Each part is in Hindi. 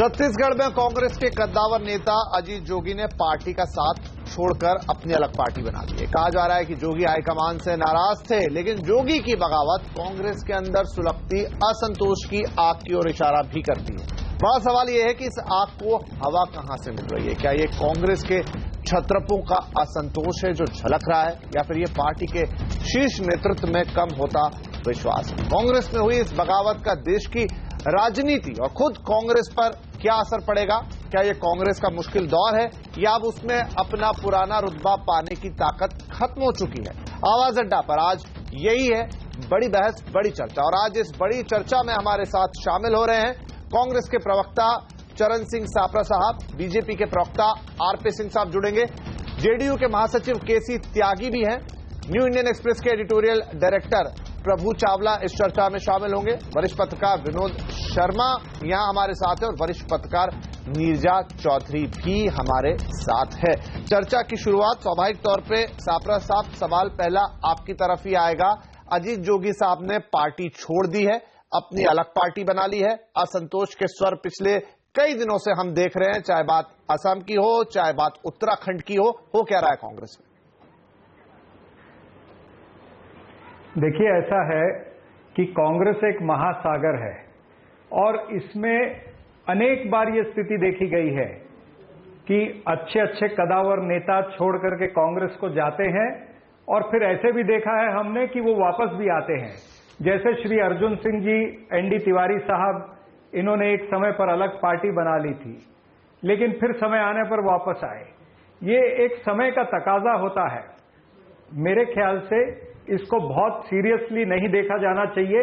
छत्तीसगढ़ में कांग्रेस के कद्दावर नेता अजीत जोगी ने पार्टी का साथ छोड़कर अपनी अलग पार्टी बना ली है। कहा जा रहा है कि जोगी हाईकमान से नाराज थे, लेकिन जोगी की बगावत कांग्रेस के अंदर सुलगती असंतोष की आग की ओर इशारा भी करती है। बड़ा सवाल यह है कि इस आग को हवा कहां से मिल रही है। क्या ये कांग्रेस के छत्रपों का असंतोष है जो झलक रहा है, या फिर ये पार्टी के शीर्ष नेतृत्व में कम होता विश्वास है। कांग्रेस में हुई इस बगावत का देश की राजनीति और खुद कांग्रेस पर क्या असर पड़ेगा? क्या ये कांग्रेस का मुश्किल दौर है या अब उसमें अपना पुराना रुतबा पाने की ताकत खत्म हो चुकी है? आवाज अड्डा पर आज यही है बड़ी बहस, बड़ी चर्चा। और आज इस बड़ी चर्चा में हमारे साथ शामिल हो रहे हैं कांग्रेस के प्रवक्ता चरण सिंह सापरा साहब, बीजेपी के प्रवक्ता आरपी सिंह साहब जुड़ेंगे, जेडीयू के महासचिव केसी त्यागी भी हैं, न्यू इंडियन एक्सप्रेस के एडिटोरियल डायरेक्टर प्रभु चावला इस चर्चा में शामिल होंगे, वरिष्ठ पत्रकार विनोद शर्मा यहां हमारे साथ है और वरिष्ठ पत्रकार नीरजा चौधरी भी हमारे साथ है। चर्चा की शुरुआत स्वाभाविक तौर पे सापरा साहब, सवाल पहला आपकी तरफ ही आएगा। अजीत जोगी साहब ने पार्टी छोड़ दी है, अपनी अलग पार्टी बना ली है। असंतोष के स्वर पिछले कई दिनों से हम देख रहे हैं, चाहे बात असम की हो, चाहे बात उत्तराखंड की हो क्या रहा है कांग्रेस में? देखिए, ऐसा है कि कांग्रेस एक महासागर है और इसमें अनेक बार ये स्थिति देखी गई है कि अच्छे अच्छे कद्दावर नेता छोड़ करके कांग्रेस को जाते हैं और फिर ऐसे भी देखा है हमने कि वो वापस भी आते हैं। जैसे श्री अर्जुन सिंह जी, एनडी तिवारी साहब, इन्होंने एक समय पर अलग पार्टी बना ली थी, लेकिन फिर समय आने पर वापस आए। ये एक समय का तकाजा होता है। मेरे ख्याल से इसको बहुत सीरियसली नहीं देखा जाना चाहिए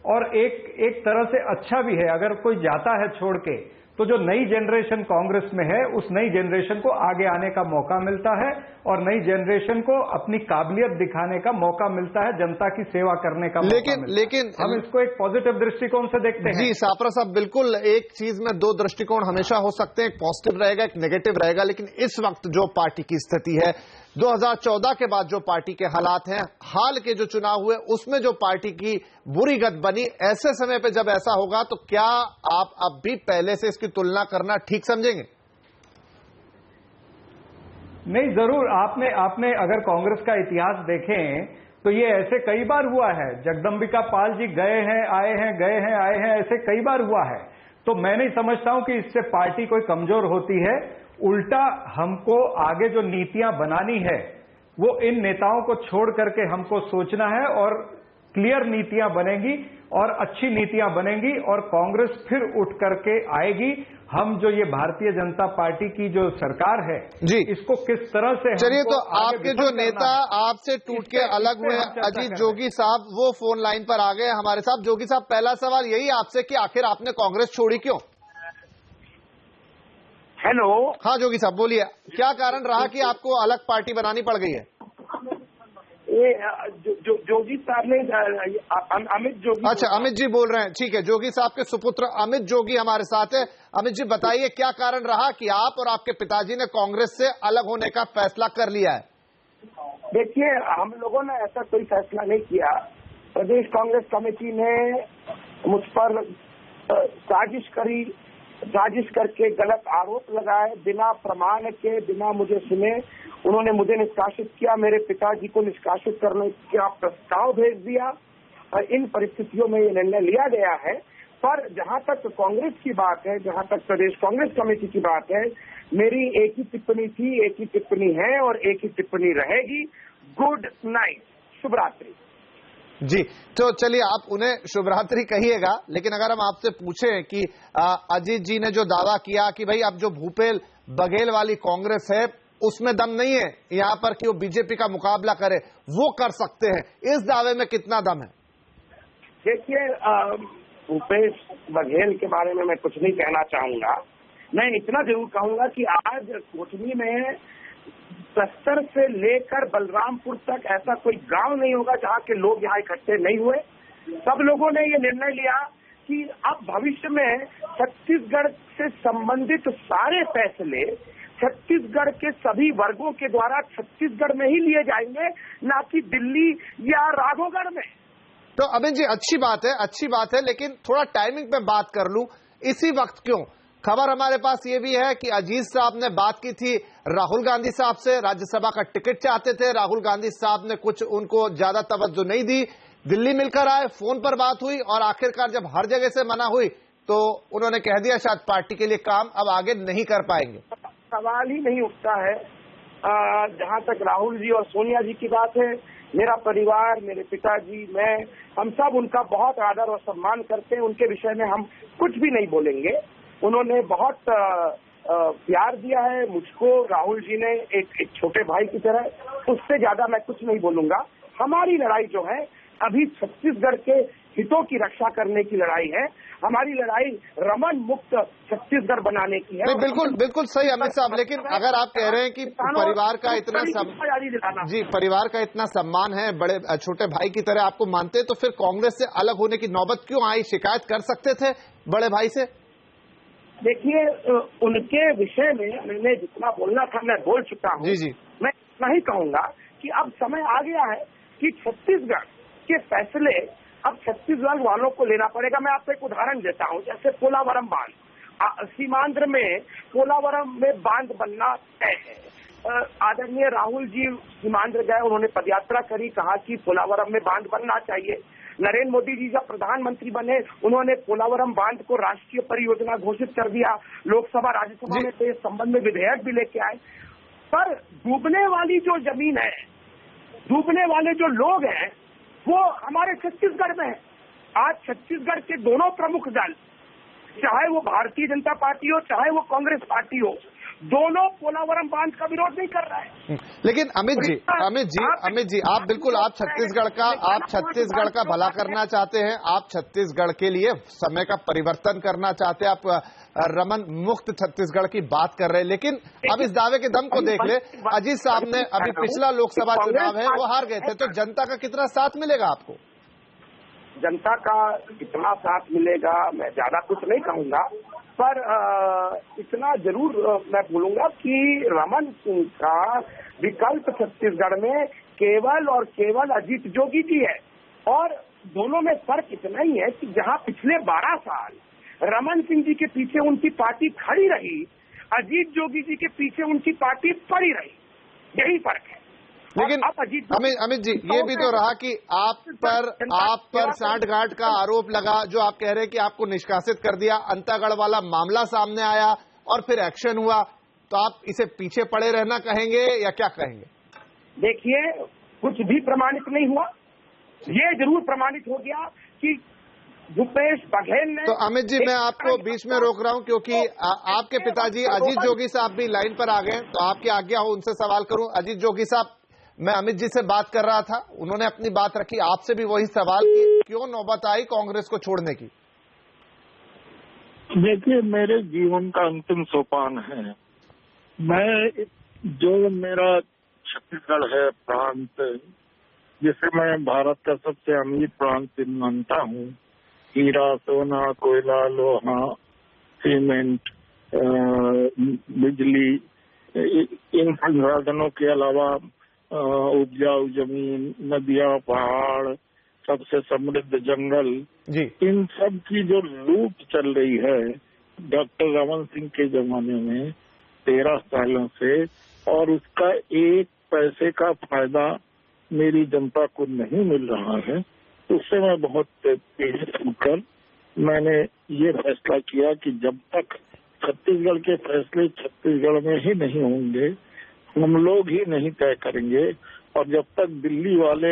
और एक तरह से अच्छा भी है अगर कोई जाता है छोड़ के, तो जो नई जनरेशन कांग्रेस में है उस नई जनरेशन को आगे आने का मौका मिलता है और नई जनरेशन को अपनी काबिलियत दिखाने का मौका मिलता है, जनता की सेवा करने का मौका मिलता है। लेकिन हम इसको एक पॉजिटिव दृष्टिकोण से देखते हैं। जी सापरा साहब, बिल्कुल, एक चीज में दो दृष्टिकोण हमेशा हो सकते हैं, एक पॉजिटिव रहेगा, एक नेगेटिव रहेगा। लेकिन इस वक्त जो पार्टी की स्थिति है, 2014 के बाद जो पार्टी के हालात हैं, हाल के जो चुनाव हुए उसमें जो पार्टी की बुरी गत बनी, ऐसे समय पे जब ऐसा होगा तो क्या आप अब भी पहले से इसकी तुलना करना ठीक समझेंगे? नहीं, जरूर। आपने अगर कांग्रेस का इतिहास देखें तो ये ऐसे कई बार हुआ है। जगदंबिका पाल जी गए हैं, आए हैं, गए हैं, आए हैं, ऐसे कई बार हुआ है। तो मैं नहीं समझता हूं कि इससे पार्टी कोई कमजोर होती है। उल्टा हमको आगे जो नीतियां बनानी है वो इन नेताओं को छोड़ करके हमको सोचना है और क्लियर नीतियां बनेंगी और अच्छी नीतियां बनेंगी और कांग्रेस फिर उठ करके आएगी। हम जो ये भारतीय जनता पार्टी की जो सरकार है जी, इसको किस तरह से, चलिए, तो आपके जो नेता आपसे टूट के अलग हुए अजीत जोगी साहब, वो फोन लाइन पर आ गए हमारे साथ। जोगी साहब, पहला सवाल यही आपसे कि आखिर आपने कांग्रेस छोड़ी क्यों? हेलो। हाँ जोगी साहब बोलिए, क्या कारण रहा कि आपको अलग पार्टी बनानी पड़ गई है? ये जोगी साहब ने अमित जोगी। अच्छा, अमित जी बोल रहे हैं, ठीक है। जोगी साहब के सुपुत्र अमित जोगी हमारे साथ है। अमित जी बताइए, क्या कारण रहा कि आप और आपके पिताजी ने कांग्रेस से अलग होने का फैसला कर लिया है? देखिए, हम लोगों ने ऐसा कोई फैसला नहीं किया। प्रदेश कांग्रेस कमेटी ने मुझ पर साजिश करके गलत आरोप लगाए, बिना प्रमाण के, बिना मुझे सुने उन्होंने मुझे निष्कासित किया, मेरे पिताजी को निष्कासित करने का प्रस्ताव भेज दिया और इन परिस्थितियों में ये निर्णय लिया गया है। पर जहां तक कांग्रेस की बात है, जहां तक प्रदेश कांग्रेस कमेटी की बात है, मेरी एक ही टिप्पणी थी, एक ही टिप्पणी है और एक ही टिप्पणी रहेगी। गुड नाइट, शुभ रात्रि। जी, तो चलिए, आप उन्हें शुभरात्रि कहिएगा, लेकिन अगर हम आपसे पूछें कि अजीत जी ने जो दावा किया कि भाई अब जो भूपेश बघेल वाली कांग्रेस है उसमें दम नहीं है यहाँ पर कि वो बीजेपी का मुकाबला करे, वो कर सकते हैं, इस दावे में कितना दम है? देखिए, भूपेश बघेल के बारे में मैं कुछ नहीं कहना चाहूंगा। मैं इतना जरूर कहूंगा कि आज कोटनी में बस्तर से लेकर बलरामपुर तक ऐसा कोई गांव नहीं होगा जहां के लोग यहाँ इकट्ठे नहीं हुए। सब लोगों ने ये निर्णय लिया कि अब भविष्य में छत्तीसगढ़ से संबंधित सारे फैसले छत्तीसगढ़ के सभी वर्गों के द्वारा छत्तीसगढ़ में ही लिए जाएंगे, ना कि दिल्ली या राघवगढ़ में। तो अमित जी, अच्छी बात है, लेकिन थोड़ा टाइमिंग पे बात कर लूं। इसी वक्त क्यों? खबर हमारे पास ये भी है कि अजीत साहब ने बात की थी राहुल गांधी साहब से, राज्यसभा का टिकट चाहते थे। राहुल गांधी साहब ने कुछ उनको ज्यादा तवज्जो नहीं दी, दिल्ली मिलकर आए, फोन पर बात हुई और आखिरकार जब हर जगह से मना हुई तो उन्होंने कह दिया शायद पार्टी के लिए काम अब आगे नहीं कर पाएंगे। सवाल ही नहीं उठता है। जहां तक राहुल जी और सोनिया जी की बात है, मेरा परिवार, मेरे पिताजी, मैं, हम सब उनका बहुत आदर और सम्मान करते हैं। उनके विषय में हम कुछ भी नहीं बोलेंगे। उन्होंने बहुत प्यार दिया है मुझको, राहुल जी ने एक छोटे भाई की तरह, उससे ज्यादा मैं कुछ नहीं बोलूंगा। हमारी लड़ाई जो है अभी छत्तीसगढ़ के हितों की रक्षा करने की लड़ाई है। हमारी लड़ाई रमन मुक्त छत्तीसगढ़ बनाने की है। बिल्कुल बिल्कुल सही अमित साहब, लेकिन अगर आप कह रहे हैं कि परिवार का इतना परिवार का इतना सम्मान है, बड़े छोटे भाई की तरह आपको मानते हैं, तो फिर कांग्रेस से अलग होने की नौबत क्यों आई? शिकायत कर सकते थे बड़े भाई से। देखिए, उनके विषय में मैंने जितना बोलना था मैं बोल चुका हूँ। जी। मैं इतना ही कहूंगा कि अब समय आ गया है कि छत्तीसगढ़ के फैसले अब छत्तीसगढ़ वालों को लेना पड़ेगा। मैं आपको एक उदाहरण देता हूं, जैसे पोलावरम बांध, सीमांध्र में पोलावरम में बांध बनना तय है। आदरणीय राहुल जी सीमांध्र गए, उन्होंने पदयात्रा करी, कहा कि पोलावरम में बांध बनना चाहिए। नरेंद्र मोदी जी जब प्रधानमंत्री बने, उन्होंने पोलावरम बांध को राष्ट्रीय परियोजना घोषित कर दिया। लोकसभा राज्यसभा में तो इस संबंध में विधेयक भी लेके आए। पर डूबने वाली जो जमीन है, डूबने वाले जो लोग हैं, वो हमारे छत्तीसगढ़ में है। आज छत्तीसगढ़ के दोनों प्रमुख दल, चाहे वो भारतीय जनता पार्टी हो चाहे वो कांग्रेस पार्टी हो, दोनों पोलावरम बांध का विरोध नहीं कर रहा है। लेकिन अमित जी आप बिल्कुल आप छत्तीसगढ़ का भला करना चाहते हैं, आप छत्तीसगढ़ के लिए समय का परिवर्तन करना चाहते हैं, आप रमन मुक्त छत्तीसगढ़ की बात कर रहे हैं। लेकिन अब इस दावे के दम को देख ले, अजीत साहब ने अभी पिछला लोकसभा चुनाव है वो हार गए थे, तो जनता का कितना साथ मिलेगा आपको? जनता का कितना साथ मिलेगा मैं ज्यादा कुछ नहीं कहूंगा, पर इतना जरूर मैं बोलूंगा कि रमन सिंह का विकल्प छत्तीसगढ़ में केवल और केवल अजीत जोगी जी है। और दोनों में फर्क इतना ही है कि जहां पिछले 12 साल रमन सिंह जी के पीछे उनकी पार्टी खड़ी रही, अजीत जोगी जी के पीछे उनकी पार्टी पड़ी रही, यही फर्क है। लेकिन अमित जी ये भी तो रहा कि आप पर सांठगांठ का आरोप लगा, जो आप कह रहे हैं कि आपको निष्कासित कर दिया, अंतागढ़ वाला मामला सामने आया और फिर एक्शन हुआ, तो आप इसे पीछे पड़े रहना कहेंगे या क्या कहेंगे? देखिए, कुछ भी प्रमाणित नहीं हुआ। ये जरूर प्रमाणित हो गया कि भूपेश बघेल ने। तो अमित जी मैं आपको बीच में रोक रहा हूं क्योंकि आपके पिताजी अजीत जोगी साहब भी लाइन पर आ गए, तो आपकी आज्ञा हो उनसे सवाल करूं। अजीत जोगी साहब, मैं अमित जी से बात कर रहा था, उन्होंने अपनी बात रखी, आपसे भी वही सवाल कि क्यों नौबत आई कांग्रेस को छोड़ने की? देखिए, मेरे जीवन का अंतिम सोपान है। मैं जो मेरा छत्तीसगढ़ है प्रांत, जिसे मैं भारत का सबसे अमीर प्रांत मानता हूँ, हीरा, सोना, कोयला, लोहा, सीमेंट, बिजली, इन संसाधनों के अलावा उपजाऊ जमीन, नदियां, पहाड़, सबसे समृद्ध जंगल जी, इन सब की जो लूट चल रही है डॉक्टर रमन सिंह के जमाने में 13 सालों से, और उसका एक पैसे का फायदा मेरी जनता को नहीं मिल रहा है, उससे मैं बहुत पीड़ित होकर मैंने ये फैसला किया कि जब तक छत्तीसगढ़ के फैसले छत्तीसगढ़ में ही नहीं होंगे, हम लोग ही नहीं तय करेंगे, और जब तक दिल्ली वाले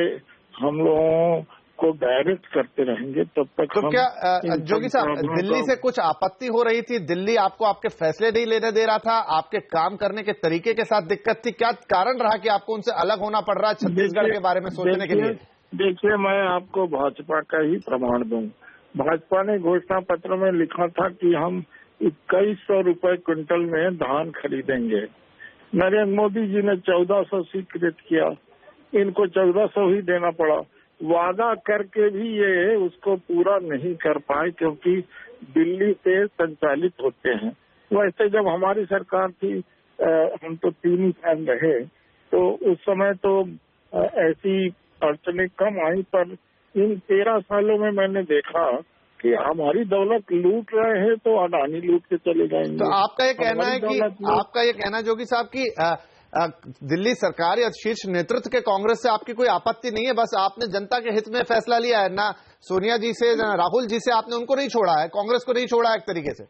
हम लोगों को डायरेक्ट करते रहेंगे तब तक। तो क्या जोगी साहब, दिल्ली से कुछ आपत्ति हो रही थी? दिल्ली आपको आपके फैसले नहीं लेने दे रहा था, आपके काम करने के तरीके के साथ दिक्कत थी? क्या कारण रहा कि आपको उनसे अलग होना पड़ रहा है छत्तीसगढ़ के बारे में सोचने के लिए? देखिए, मैं आपको भाजपा का ही प्रमाण दूं। भाजपा ने घोषणा पत्र में लिखा था कि हम 2100 रुपए क्विंटल में धान खरीदेंगे। नरेंद्र मोदी जी ने 1400 स्वीकृत किया, इनको 1400 ही देना पड़ा। वादा करके भी ये उसको पूरा नहीं कर पाए क्योंकि दिल्ली से संचालित होते हैं। वैसे जब हमारी सरकार थी, हम तो 3 साल रहे, तो उस समय तो ऐसी अड़चने कम आई, पर इन 13 सालों में मैंने देखा कि हमारी दौलत लूट रहे हैं तो अडानी लूट के चले जाएंगे। तो आपका ये कहना है कि आपका ये कहना जोगी साहब की दिल्ली सरकार या शीर्ष नेतृत्व के कांग्रेस से आपकी कोई आपत्ति नहीं है, बस आपने जनता के हित में फैसला लिया है, ना सोनिया जी से ना राहुल जी से आपने उनको नहीं छोड़ा है, कांग्रेस को नहीं छोड़ा है एक तरीके से?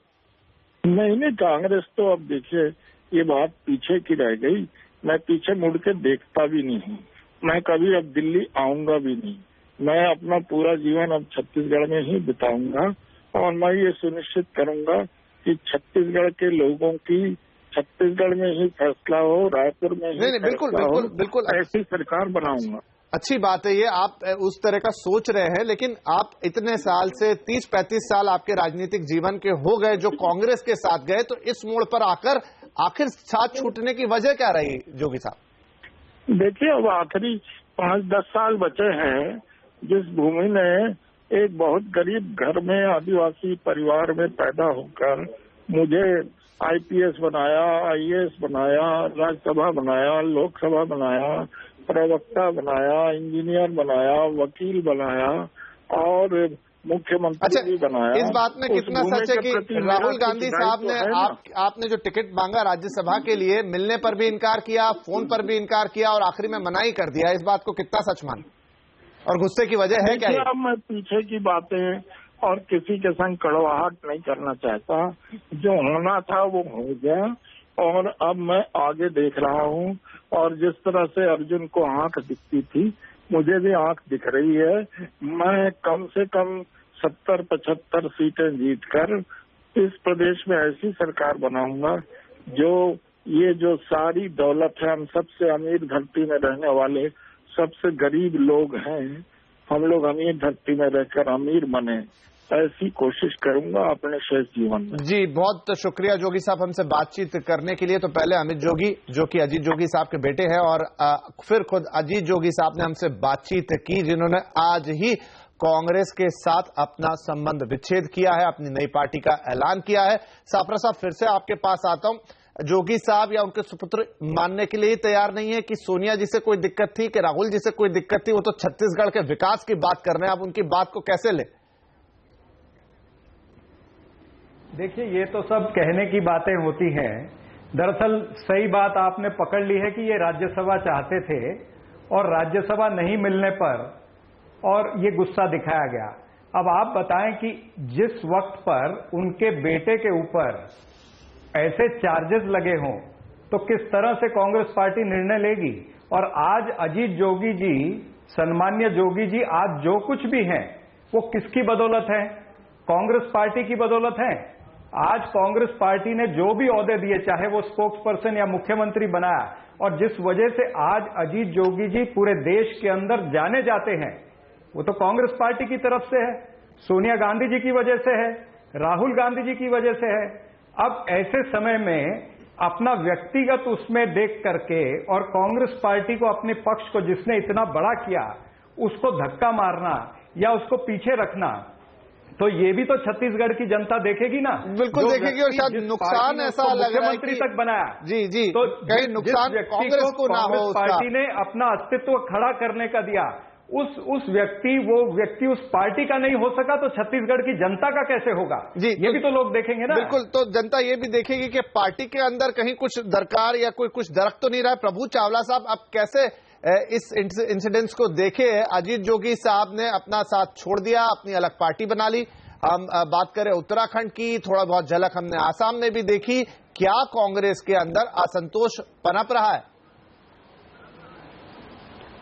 नहीं, कांग्रेस तो अब देखिए ये बात पीछे की रह गई। मैं पीछे मुड़ के देखता भी नहीं, मैं कभी अब दिल्ली आऊंगा भी नहीं। मैं अपना पूरा जीवन अब छत्तीसगढ़ में ही बिताऊंगा और मैं ये सुनिश्चित करूंगा कि छत्तीसगढ़ के लोगों की छत्तीसगढ़ में ही फैसला हो, रायपुर में ही नहीं, बिल्कुल ऐसी सरकार बनाऊंगा। अच्छी बात है ये, आप उस तरह का सोच रहे हैं, लेकिन आप इतने साल से 30-35 साल आपके राजनीतिक जीवन के हो गए जो कांग्रेस के साथ गए, तो इस मोड़ पर आकर आखिर साथ छूटने की वजह क्या रही जोगी साहब? देखिए, अब आखिरी 5-10 साल बचे हैं। जिस भूमि में एक बहुत गरीब घर में आदिवासी परिवार में पैदा होकर मुझे आईपीएस बनाया, आईएएस बनाया, राज्यसभा बनाया, लोकसभा बनाया, प्रवक्ता बनाया, इंजीनियर बनाया, वकील बनाया और मुख्यमंत्री भी बनाया। इस बात में कितना सच है कि राहुल गांधी साहब ने आपने जो टिकट मांगा राज्यसभा के लिए, मिलने पर भी इनकार किया, फोन पर भी इनकार किया और आखिरी में मना ही कर दिया, इस बात को कितना सच मान और गुस्से की वजह है क्या? अब मैं पीछे की बातें और किसी के संग कड़वाहट नहीं करना चाहता। जो होना था वो हो गया और अब मैं आगे देख रहा हूँ और जिस तरह से अर्जुन को आंख दिखती थी मुझे भी आंख दिख रही है। मैं कम से कम 70-75 सीटें जीतकर इस प्रदेश में ऐसी सरकार बनाऊंगा ये जो सारी दौलत है, हम सबसे अमीर धरती में रहने वाले सबसे गरीब लोग हैं, हम लोग अमीर धरती में रहकर अमीर बने, ऐसी कोशिश करूंगा अपने शेष जीवन में। जी, बहुत शुक्रिया जोगी साहब हमसे बातचीत करने के लिए। तो पहले अमित जोगी जो कि अजीत जोगी साहब के बेटे हैं और फिर खुद अजीत जोगी साहब ने हमसे बातचीत की, जिन्होंने आज ही कांग्रेस के साथ अपना संबंध विच्छेद किया है, अपनी नई पार्टी का ऐलान किया है। साफरा साहब, फिर से आपके पास आता हूं। जोगी साहब या उनके सुपुत्र मानने के लिए तैयार नहीं है कि सोनिया जी से कोई दिक्कत थी, कि राहुल जी से कोई दिक्कत थी, वो तो छत्तीसगढ़ के विकास की बात कर रहे हैं, आप उनकी बात को कैसे ले? देखिए, ये तो सब कहने की बातें होती हैं। दरअसल सही बात आपने पकड़ ली है कि ये राज्यसभा चाहते थे और राज्यसभा नहीं मिलने पर और ये गुस्सा दिखाया गया। अब आप बताएं कि जिस वक्त पर उनके बेटे के ऊपर ऐसे चार्जेस लगे हों तो किस तरह से कांग्रेस पार्टी निर्णय लेगी। और आज अजीत जोगी जी, सन्मान्य जोगी जी, आज जो कुछ भी हैं वो किसकी बदौलत है? कांग्रेस पार्टी की बदौलत है। आज कांग्रेस पार्टी ने जो भी ओहदे दिए, चाहे वो स्पोक्स पर्सन या मुख्यमंत्री बनाया, और जिस वजह से आज अजीत जोगी जी पूरे देश के अंदर जाने जाते हैं, वो तो कांग्रेस पार्टी की तरफ से है, सोनिया गांधी जी की वजह से है, राहुल गांधी जी की वजह से है। अब ऐसे समय में अपना व्यक्तिगत उसमें देख करके और कांग्रेस पार्टी को, अपने पक्ष को जिसने इतना बड़ा किया, उसको धक्का मारना या उसको पीछे रखना, तो ये भी तो छत्तीसगढ़ की जनता देखेगी ना। बिल्कुल देखेगी और शायद नुकसान ऐसा लग रहा है कि तक बनाया। जी तो कहीं नुकसान कांग्रेस को ना हो। पार्टी ने अपना अस्तित्व खड़ा करने का दिया, वो व्यक्ति उस पार्टी का नहीं हो सका, तो छत्तीसगढ़ की जनता का कैसे होगा? जी, ये भी तो लोग देखेंगे ना। बिल्कुल, तो जनता ये भी देखेगी कि पार्टी के अंदर कहीं कुछ दरकार या कोई कुछ दरख्त तो नहीं रहा है। प्रभु चावला साहब, आप कैसे इस इंसिडेंट्स को देखे? अजीत जोगी साहब ने अपना साथ छोड़ दिया, अपनी अलग पार्टी बना ली। हम बात करें उत्तराखंड की, थोड़ा बहुत झलक हमने आसाम में भी देखी। क्या कांग्रेस के अंदर असंतोष पनप रहा है?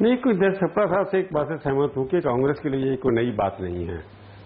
नहीं, कोई सपा साहब से एक बात से सहमत हूं कि कांग्रेस के लिए कोई नई बात नहीं है।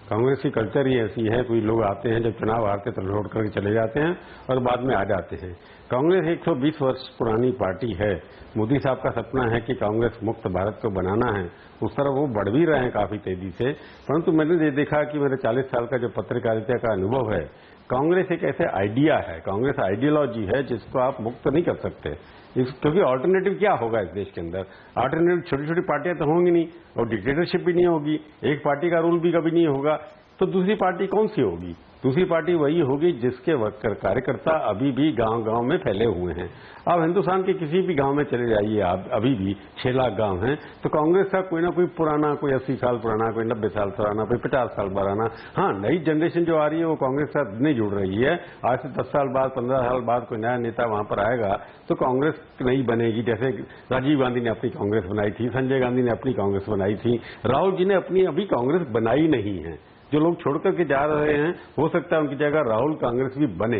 कांग्रेस की कल्चर ही ऐसी है, कोई लोग आते हैं, जब चुनाव हारते तो छोड़ करके चले जाते हैं और बाद में आ जाते हैं। कांग्रेस 120 वर्ष पुरानी पार्टी है। मोदी साहब का सपना है कि कांग्रेस मुक्त भारत को बनाना है, उस तरह वो बढ़ भी रहे हैं काफी तेजी से। परंतु मैंने ये देखा कि मेरे 40 साल का जो पत्रकारिता का अनुभव है, कांग्रेस एक ऐसे आइडिया है, कांग्रेस आइडियोलॉजी है जिसको आप मुक्त नहीं कर सकते। क्योंकि ऑल्टरनेटिव क्या होगा इस देश के अंदर? ऑल्टरनेटिव छोटी छोटी पार्टियां तो होंगी नहीं और डिक्टेटरशिप भी नहीं होगी, एक पार्टी का रूल भी कभी नहीं होगा, तो दूसरी पार्टी कौन सी होगी? दूसरी पार्टी वही होगी जिसके कार्यकर्ता अभी भी गांव-गांव में फैले हुए हैं। अब हिंदुस्तान के किसी भी गांव में चले जाइए आप, अभी भी 6 लाख गांव हैं, तो कांग्रेस का कोई ना कोई पुराना, कोई 80 साल पुराना, कोई 90 साल पुराना, कोई 50 साल पुराना, हाँ नई जनरेशन जो आ रही है वो कांग्रेस के साथ नहीं जुड़ रही है। आज से 10 साल बाद, 15 साल बाद कोई नया नेता वहां पर आएगा तो कांग्रेस नहीं बनेगी। जैसे राजीव गांधी ने अपनी कांग्रेस बनाई थी, संजय गांधी ने अपनी कांग्रेस बनाई थी, राहुल जी ने अपनी अभी कांग्रेस बनाई नहीं है। जो लोग छोड़ करके जा रहे हैं, हो सकता है उनकी जगह राहुल कांग्रेस भी बने।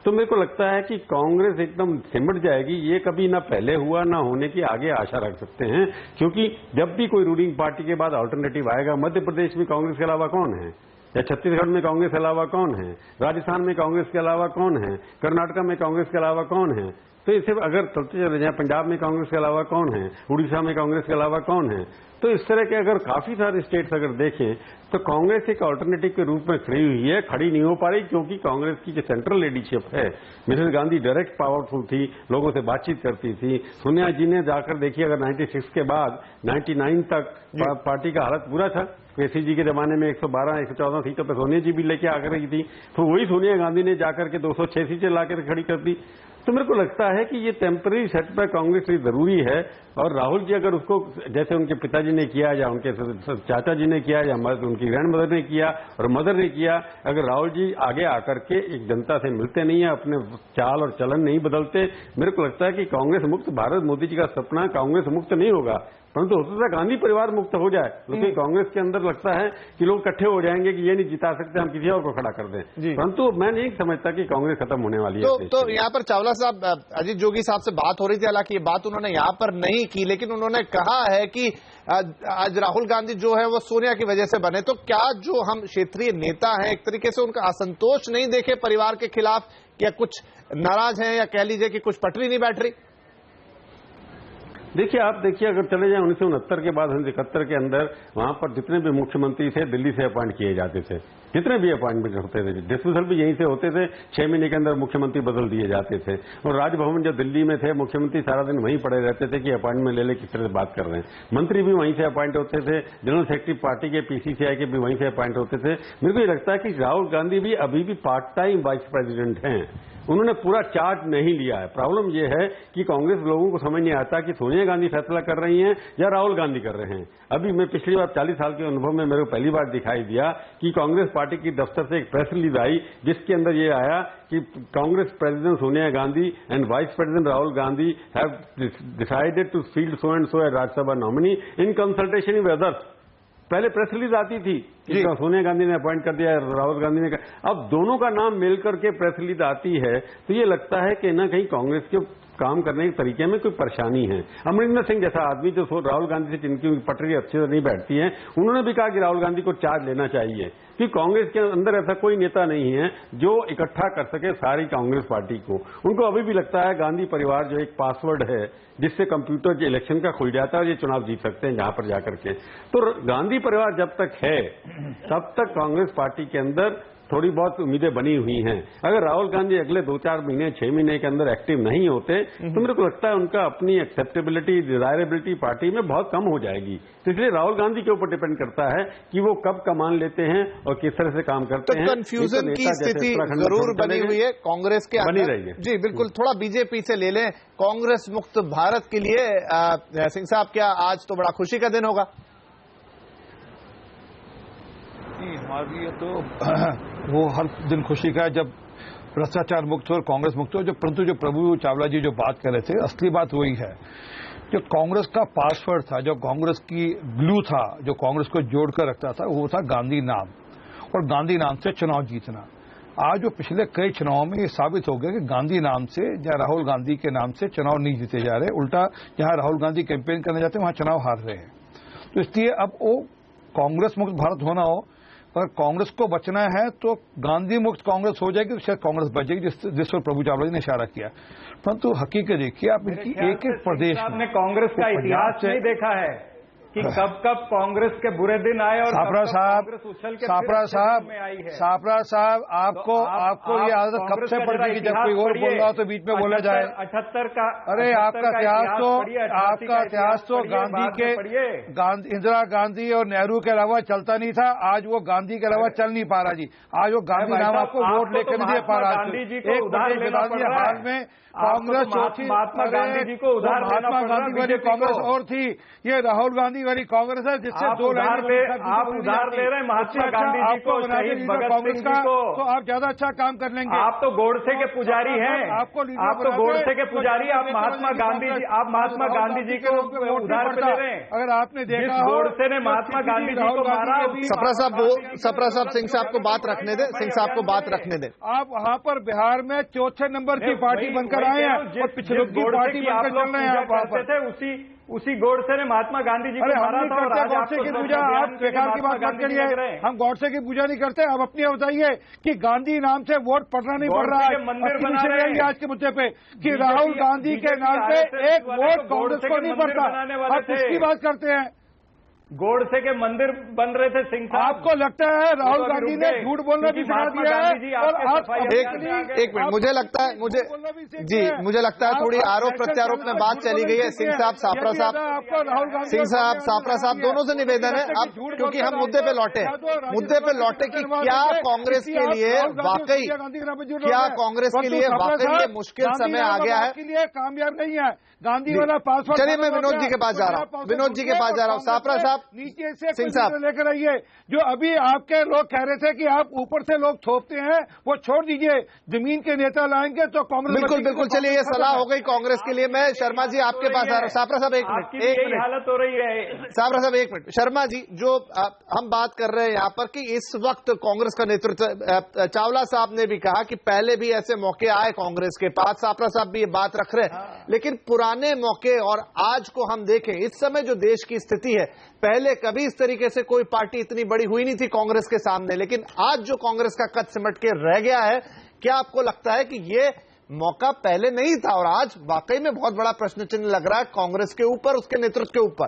तो मेरे को लगता है कि कांग्रेस एकदम सिमट जाएगी, ये कभी ना पहले हुआ ना होने की आगे आशा रख सकते हैं, क्योंकि जब भी कोई रूलिंग पार्टी के बाद अल्टरनेटिव आएगा, मध्य प्रदेश में कांग्रेस के अलावा कौन है, या छत्तीसगढ़ में कांग्रेस के अलावा कौन है, राजस्थान में कांग्रेस के अलावा कौन है, कर्नाटक में कांग्रेस के अलावा कौन है, तो इसे अगर चलते चले जाए, पंजाब में कांग्रेस के अलावा कौन है, उड़ीसा में कांग्रेस के अलावा कौन है, तो इस तरह के अगर काफी सारे स्टेट्स अगर देखें तो कांग्रेस एक अल्टरनेटिव के रूप में खड़ी हुई है, खड़ी नहीं हो पा रही, क्योंकि कांग्रेस की जो सेंट्रल लीडरशिप है, मिसेस गांधी डायरेक्ट पावरफुल थी, लोगों से बातचीत करती थी। सोनिया जी ने जाकर देखिए, अगर 96 के बाद 99 तक पार्टी का हालत बुरा था, केसी जी के जमाने में 112-114 सीटों पर सोनिया जी भी लेके आकर रही थी, तो वही सोनिया गांधी ने जाकर के 206 सीटें लाकर खड़ी कर दी। तो मेरे को लगता है कि ये टेम्पररी सेटबैक कांग्रेस के लिए जरूरी है, और राहुल जी अगर उसको जैसे उनके पिताजी ने किया, या उनके चाचा जी ने किया, या उनकी ग्रैंड मदर ने किया और मदर ने किया, अगर राहुल जी आगे आकर के एक जनता से मिलते नहीं है, अपने चाल और चलन नहीं बदलते, मेरे को लगता है कि कांग्रेस मुक्त भारत, मोदी जी का सपना कांग्रेस मुक्त नहीं होगा, परंतु हो सकता है गांधी परिवार मुक्त हो जाए, क्योंकि कांग्रेस के अंदर लगता है कि लोग इकट्ठे हो जाएंगे कि ये नहीं जिता सकते, हम किसी और को खड़ा कर दें, परंतु मैं नहीं समझता कि कांग्रेस खत्म होने वाली है। तो यहाँ पर चावला साहब, अजीत जोगी साहब से बात हो रही थी, हालांकि ये बात उन्होंने यहाँ पर नहीं की, लेकिन उन्होंने कहा है कि आज राहुल गांधी जो है वो सोनिया की वजह से बने। तो क्या जो हम क्षेत्रीय नेता हैं, एक तरीके से उनका असंतोष नहीं देखे परिवार के खिलाफ, या कुछ नाराज हैं, या कह लीजिए कि कुछ पटरी नहीं बैठ रही? देखिए, आप देखिए, अगर चले जाएं 1969 के बाद 1971 के अंदर वहां पर जितने भी मुख्यमंत्री थे दिल्ली से अपॉइंट किए जाते थे, जितने भी अपॉइंटमेंट होते थे, डिस्मिसल भी यहीं से होते थे, 6 महीने के अंदर मुख्यमंत्री बदल दिए जाते थे, और राजभवन जब दिल्ली में थे, मुख्यमंत्री सारा दिन वहीं पड़े रहते थे कि अपॉइंटमेंट ले ले, किस तरह से बात कर रहे हैं, मंत्री भी वहीं से अपॉइंट होते थे, जनरल सेक्रेटरी पार्टी के, पीसीसीआई के भी वहीं से अपॉइंट होते थे। मेरे को ये लगता है कि राहुल गांधी भी अभी भी पार्ट टाइम वाइस प्रेसिडेंट हैं, उन्होंने पूरा चार्ज नहीं लिया है। प्रॉब्लम यह है कि कांग्रेस लोगों को समझ नहीं आता कि सोनिया गांधी फैसला कर रही हैं या राहुल गांधी कर रहे हैं। अभी मैं पिछली बार 40 साल के अनुभव में मेरे को पहली बार दिखाई दिया कि कांग्रेस पार्टी की दफ्तर से एक प्रेस रिलीज आई, जिसके अंदर ये आया कि Congress president Sonia Gandhi and vice president Rahul Gandhi have decided to field so and so as Rajya Sabha nominee in consultation with others. पहले प्रेस रिलीज आती थी कि सोनिया गांधी ने अपॉइंट कर दिया, राहुल गांधी ने अब दोनों का नाम मिलकर के प्रेस रिलीज आती है, तो ये लगता है कि ना कहीं कांग्रेस के काम करने के तरीके में कोई परेशानी है। अमरिंदर सिंह जैसा आदमी जो राहुल गांधी से जिनकी पटरी अच्छे से नहीं बैठती है, उन्होंने भी कहा कि राहुल गांधी को चार्ज लेना चाहिए, कि कांग्रेस के अंदर ऐसा कोई नेता नहीं है जो इकट्ठा कर सके सारी कांग्रेस पार्टी को। उनको अभी भी लगता है गांधी परिवार जो एक पासवर्ड है जिससे कंप्यूटर इलेक्शन का खुल जाता है और ये चुनाव जीत सकते हैं जहां पर जाकर के। तो गांधी परिवार जब तक है तब तक कांग्रेस पार्टी के अंदर थोड़ी बहुत उम्मीदें बनी हुई हैं। अगर राहुल गांधी अगले 2-4 महीने 6 महीने के अंदर एक्टिव नहीं होते तो मेरे को लगता है उनका अपनी एक्सेप्टेबिलिटी, डिजायरेबिलिटी पार्टी में बहुत कम हो जाएगी। तो इसलिए राहुल गांधी के ऊपर डिपेंड करता है कि वो कब कमान लेते हैं और किस तरह से काम करते हैं। तो कंफ्यूजन की स्थिति जरूर बनी हुई है कांग्रेस के बनी रही है। जी बिल्कुल। थोड़ा बीजेपी से ले लें, कांग्रेस मुक्त भारत के लिए सिंह साहब, क्या आज तो बड़ा खुशी का दिन होगा? हमारे लिए तो वो हर दिन खुशी का है जब भ्रष्टाचार मुक्त हो और कांग्रेस मुक्त हो। परंतु जो प्रभु चावला जी जो बात कर रहे थे, असली बात वही है। जो कांग्रेस का पासवर्ड था, जो कांग्रेस की ग्लू था, जो कांग्रेस को जोड़कर रखता था, वो था गांधी नाम, और गांधी नाम से चुनाव जीतना। आज जो पिछले कई चुनावों में ये साबित हो गया कि गांधी नाम से या राहुल गांधी के नाम से चुनाव नहीं जीते जा रहे, उल्टा जहां राहुल गांधी कैंपेन करने जाते हैं वहां चुनाव हार रहे हैं। तो इसलिए अब वो कांग्रेस मुक्त भारत होना हो, अगर कांग्रेस को बचना है तो गांधी मुक्त कांग्रेस हो जाएगी, तो शायद कांग्रेस बचेगी, जिस पर प्रभु चावला जी ने इशारा किया। परंतु हकीकत देखिए, आप इनकी एक एक प्रदेश में कांग्रेस का इतिहास नहीं देखा है कि कब कब कांग्रेस के बुरे दिन आए और सापरा साहब, सापरा साहब, आपको ये आदत कब से पड़ गई कि जब कोई और बोल रहा हो तो बीच में बोला जाए? 78 का, अरे आपका इतिहास तो इंदिरा गांधी और नेहरू के अलावा चलता नहीं था। आज वो गांधी के अलावा चल नहीं पा रहा जी। आज वो गांधी नाम आपको वोट लेकर नहीं दे पा रहा। गांधी जी को उधार लेना पड़ रहा है। हाल में कांग्रेस चौथी, महात्मा गांधी जी को उधार लेना पड़ रहा है। गांधी वाली कांग्रेस और थी, ये राहुल गांधी वाली कांग्रेस है जिससे आप उधार ले रहे हैं महात्मा गांधी जी को, शहीद भगत सिंह जी को। तो आप ज्यादा अच्छा काम कर लेंगे। आप तो गोडसे के पुजारी हैं, आप तो गोडसे के पुजारी, आप महात्मा गांधी जी को उधार पे ले रहे हैं। अगर आपने देखा गोडसे ने महात्मा गांधी जी को मारा। सप्रा साहब, सिंह साहब को बात रखने दे, सिंह साहब को बात रखने दे। आप वहाँ पर बिहार में चौथे नंबर की पार्टी बनकर आए हैं और पिछले की पार्टी बनकर चल रहे हैं। आप वहाँ थे उसी गोडसे ने महात्मा गांधी जी को मारा था। और गौडसे की पूजा, आप बेकार की बात मत करिए। हम गौडसे की पूजा नहीं करते। अब अपनी बताइए कि गांधी नाम से वोट पड़ना नहीं पड़ रहा है। मंदिर बना रहे हैं आज के मुद्दे पे कि राहुल गांधी के नाम पे एक वोट कांग्रेस को नहीं पड़ता। आप किसकी बात करते हैं? गोडसे के मंदिर बन रहे थे सिंह साहब। आपको लगता है राहुल गांधी ने झूठ बोलना भी सिखा दिया है? और आप एक मिनट, मुझे लगता है मुझे लगता है थोड़ी आरोप प्रत्यारोप में बात चली गई है। सिंह साहब, सापरा साहब, सापरा साहब दोनों से निवेदन है अब, क्योंकि हम मुद्दे पे लौटे कि क्या कांग्रेस के लिए वाकई मुश्किल समय आ गया है? कामयाब नहीं है गांधी वाला पासवर्ड। चलिए मैं विनोद जी के पास जा रहा हूँ। सापरा साहब, नीचे से सिंह साहब लेकर आइए। जो अभी आपके लोग कह रहे थे कि आप ऊपर से लोग थोपते हैं, वो छोड़ दीजिए। जमीन के नेता लाएंगे तो कांग्रेस। बिल्कुल चलिए, ये सलाह हो गई कांग्रेस के लिए। मैं शर्मा जी आपके पास आ रहा हूँ। सापरा साहब एक मिनट, हालत हो रही है। सापरा साहब एक मिनट। शर्मा जी, जो हम बात कर रहे हैं यहाँ पर कि इस वक्त कांग्रेस का नेतृत्व, चावला साहब ने भी कहा कि पहले भी ऐसे मौके आए कांग्रेस के पास। सापरा साहब भी ये बात रख रहे हैं, लेकिन पुराने मौके और आज को हम देखें, इस समय जो देश की स्थिति है, पहले कभी इस तरीके से कोई पार्टी इतनी बड़ी हुई नहीं थी कांग्रेस के सामने, लेकिन आज जो कांग्रेस का कद सिमट के रह गया है, क्या आपको लगता है कि ये मौका पहले नहीं था और आज वाकई में बहुत बड़ा प्रश्न चिन्ह लग रहा है कांग्रेस के ऊपर, उसके नेतृत्व के ऊपर?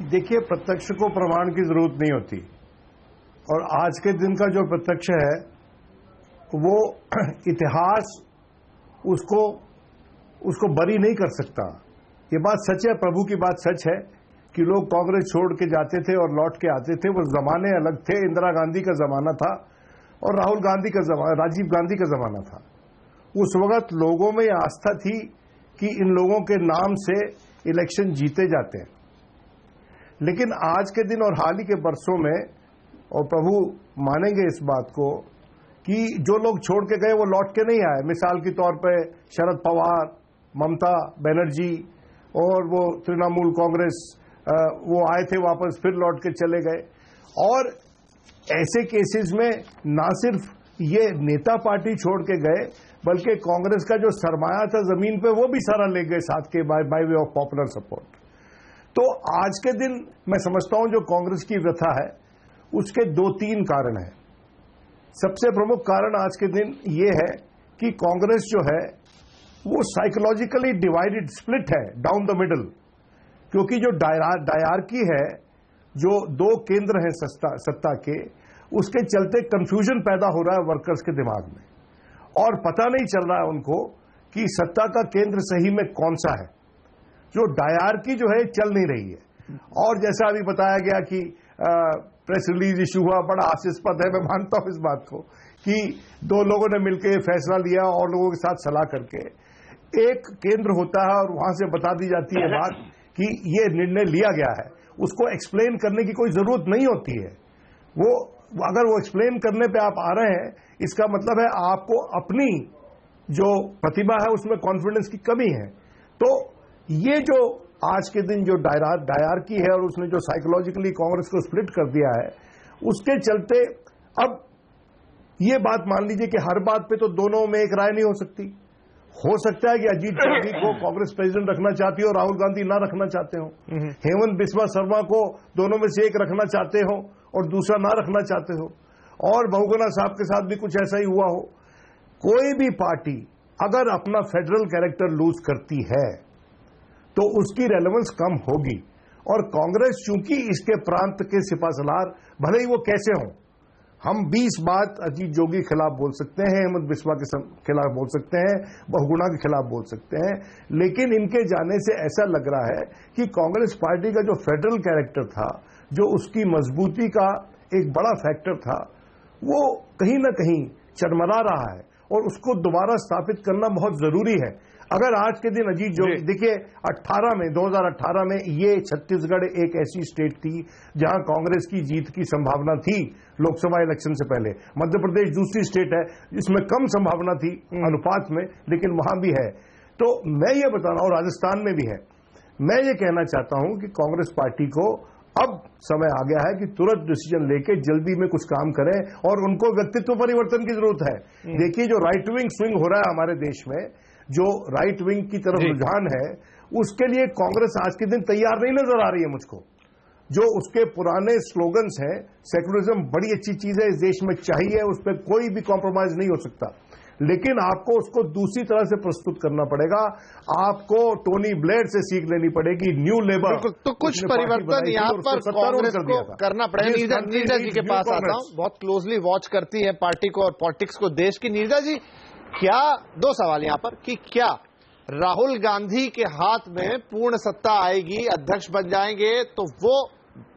देखिए, प्रत्यक्ष को प्रमाण की जरूरत नहीं होती और आज के दिन का जो प्रत्यक्ष है वो इतिहास उसको बरी नहीं कर सकता। ये बात सच है, प्रभु की बात सच है कि लोग कांग्रेस छोड़ के जाते थे और लौट के आते थे। वो जमाने अलग थे। इंदिरा गांधी का जमाना था और राहुल गांधी का जमाना, राजीव गांधी का जमाना था। उस वक्त लोगों में यह आस्था थी कि इन लोगों के नाम से इलेक्शन जीते जाते हैं। लेकिन आज के दिन और हाल ही के बरसों में, और प्रभु मानेंगे इस बात को, कि जो लोग छोड़ के गए वो लौट के नहीं आए। मिसाल के तौर पे शरद पवार, ममता बनर्जी और वो तृणमूल कांग्रेस, वो आए थे वापस, फिर लौट के चले गए। और ऐसे केसेस में ना सिर्फ ये नेता पार्टी छोड़ के गए, बल्कि कांग्रेस का जो सरमाया था जमीन पे वो भी सारा ले गए साथ के, by way of popular support. तो आज के दिन मैं समझता हूं जो कांग्रेस की व्यथा है उसके 2-3 कारण हैं। सबसे प्रमुख कारण आज के दिन ये है कि कांग्रेस जो है वो साइकोलॉजिकली डिवाइडेड, स्प्लिट है डाउन द मिडल। क्योंकि जो डायरार्की है, जो 2 केंद्र हैं सत्ता के, उसके चलते कंफ्यूजन पैदा हो रहा है वर्कर्स के दिमाग में और पता नहीं चल रहा है उनको कि सत्ता का केंद्र सही में कौन सा है। जो डायरार्की जो है चल नहीं रही है। और जैसा अभी बताया गया कि प्रेस रिलीज इशू हुआ, बड़ा हास्यास्पद है। मैं मानता हूं इस बात को कि 2 लोगों ने मिलकर फैसला लिया और लोगों के साथ सलाह करके एक केंद्र होता है और वहां से बता दी जाती है बात कि ये निर्णय लिया गया है। उसको एक्सप्लेन करने की कोई जरूरत नहीं होती है। वो अगर वो एक्सप्लेन करने पे आप आ रहे हैं, इसका मतलब है आपको अपनी जो प्रतिभा है उसमें कॉन्फिडेंस की कमी है। तो ये जो आज के दिन जो डायरार्की है और उसने जो साइकोलॉजिकली कांग्रेस को स्प्लिट कर दिया है, उसके चलते अब ये बात मान लीजिए कि हर बात पे तो दोनों में एक राय नहीं हो सकती। हो सकता है कि अजीत जोगी को कांग्रेस प्रेसिडेंट रखना चाहती हो, राहुल गांधी ना रखना चाहते हो, हेमंत बिस्वा शर्मा को दोनों में से एक रखना चाहते हो और दूसरा ना रखना चाहते हो, और बहुगुणा साहब के साथ भी कुछ ऐसा ही हुआ हो। कोई भी पार्टी अगर अपना फेडरल कैरेक्टर लूज करती है तो उसकी रेलेवेंस कम होगी। और कांग्रेस चूंकि इसके प्रांत के सिपासलार भले ही वो कैसे हों, हम 20 बात अजीत जोगी के खिलाफ बोल सकते हैं, हेमंत बिस्वा के खिलाफ बोल सकते हैं, बहुगुणा के खिलाफ बोल सकते हैं, लेकिन इनके जाने से ऐसा लग रहा है कि कांग्रेस पार्टी का जो फेडरल कैरेक्टर था, जो उसकी मजबूती का एक बड़ा फैक्टर था, वो कहीं ना कहीं चरमरा रहा है और उसको दोबारा स्थापित करना बहुत जरूरी है। अगर आज के दिन अजीत जोगी, देखिए 2018 में ये छत्तीसगढ़ एक ऐसी स्टेट थी जहां कांग्रेस की जीत की संभावना थी लोकसभा इलेक्शन से पहले। मध्य प्रदेश दूसरी स्टेट है जिसमें कम संभावना थी अनुपात में, लेकिन वहां भी है। तो मैं ये बता रहा हूं, राजस्थान में भी है। मैं ये कहना चाहता हूं कि कांग्रेस पार्टी को अब समय आ गया है कि तुरंत डिसीजन लेके जल्दी में कुछ काम करें और उनको व्यक्तित्व परिवर्तन की जरूरत है। देखिए, जो राइट विंग स्विंग हो रहा है हमारे देश में, जो राइट विंग की तरफ रुझान है, उसके लिए कांग्रेस आज के दिन तैयार नहीं नजर आ रही है मुझको। जो उसके पुराने स्लोगन्स हैं, सेकुलरिज्म बड़ी अच्छी चीज है, इस देश में चाहिए, उस पर कोई भी कॉम्प्रोमाइज नहीं हो सकता, लेकिन आपको उसको दूसरी तरह से प्रस्तुत करना पड़ेगा। आपको टोनी ब्लेयर से सीख लेनी पड़ेगी, न्यू लेबर। तो कुछ परिवर्तन यहाँ पर कांग्रेस को करना पड़ेगा। नीरजा जी के पास आता हूँ, बहुत क्लोजली वॉच करती है पार्टी को और पॉलिटिक्स को देश की। नीरजा जी, क्या दो सवाल यहाँ पर कि क्या राहुल गांधी के हाथ में पूर्ण सत्ता आएगी, अध्यक्ष बन जाएंगे तो वो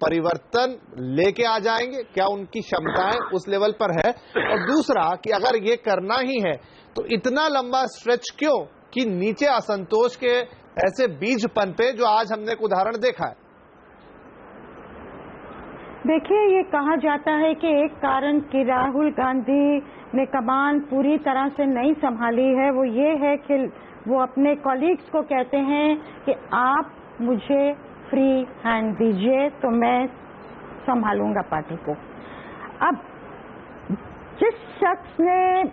परिवर्तन लेके आ जाएंगे? क्या उनकी क्षमताएं उस लेवल पर है? और दूसरा कि अगर ये करना ही है तो इतना लंबा स्ट्रेच क्यों कि नीचे असंतोष के ऐसे बीज पनपे जो आज हमने एक उदाहरण देखा है? देखिए, ये कहा जाता है कि एक कारण कि राहुल गांधी ने कमान पूरी तरह से नहीं संभाली है वो ये है कि वो अपने कॉलीग्स को कहते हैं कि आप मुझे फ्री हैंड दीजिए तो मैं संभालूंगा पार्टी को। अब जिस शख्स ने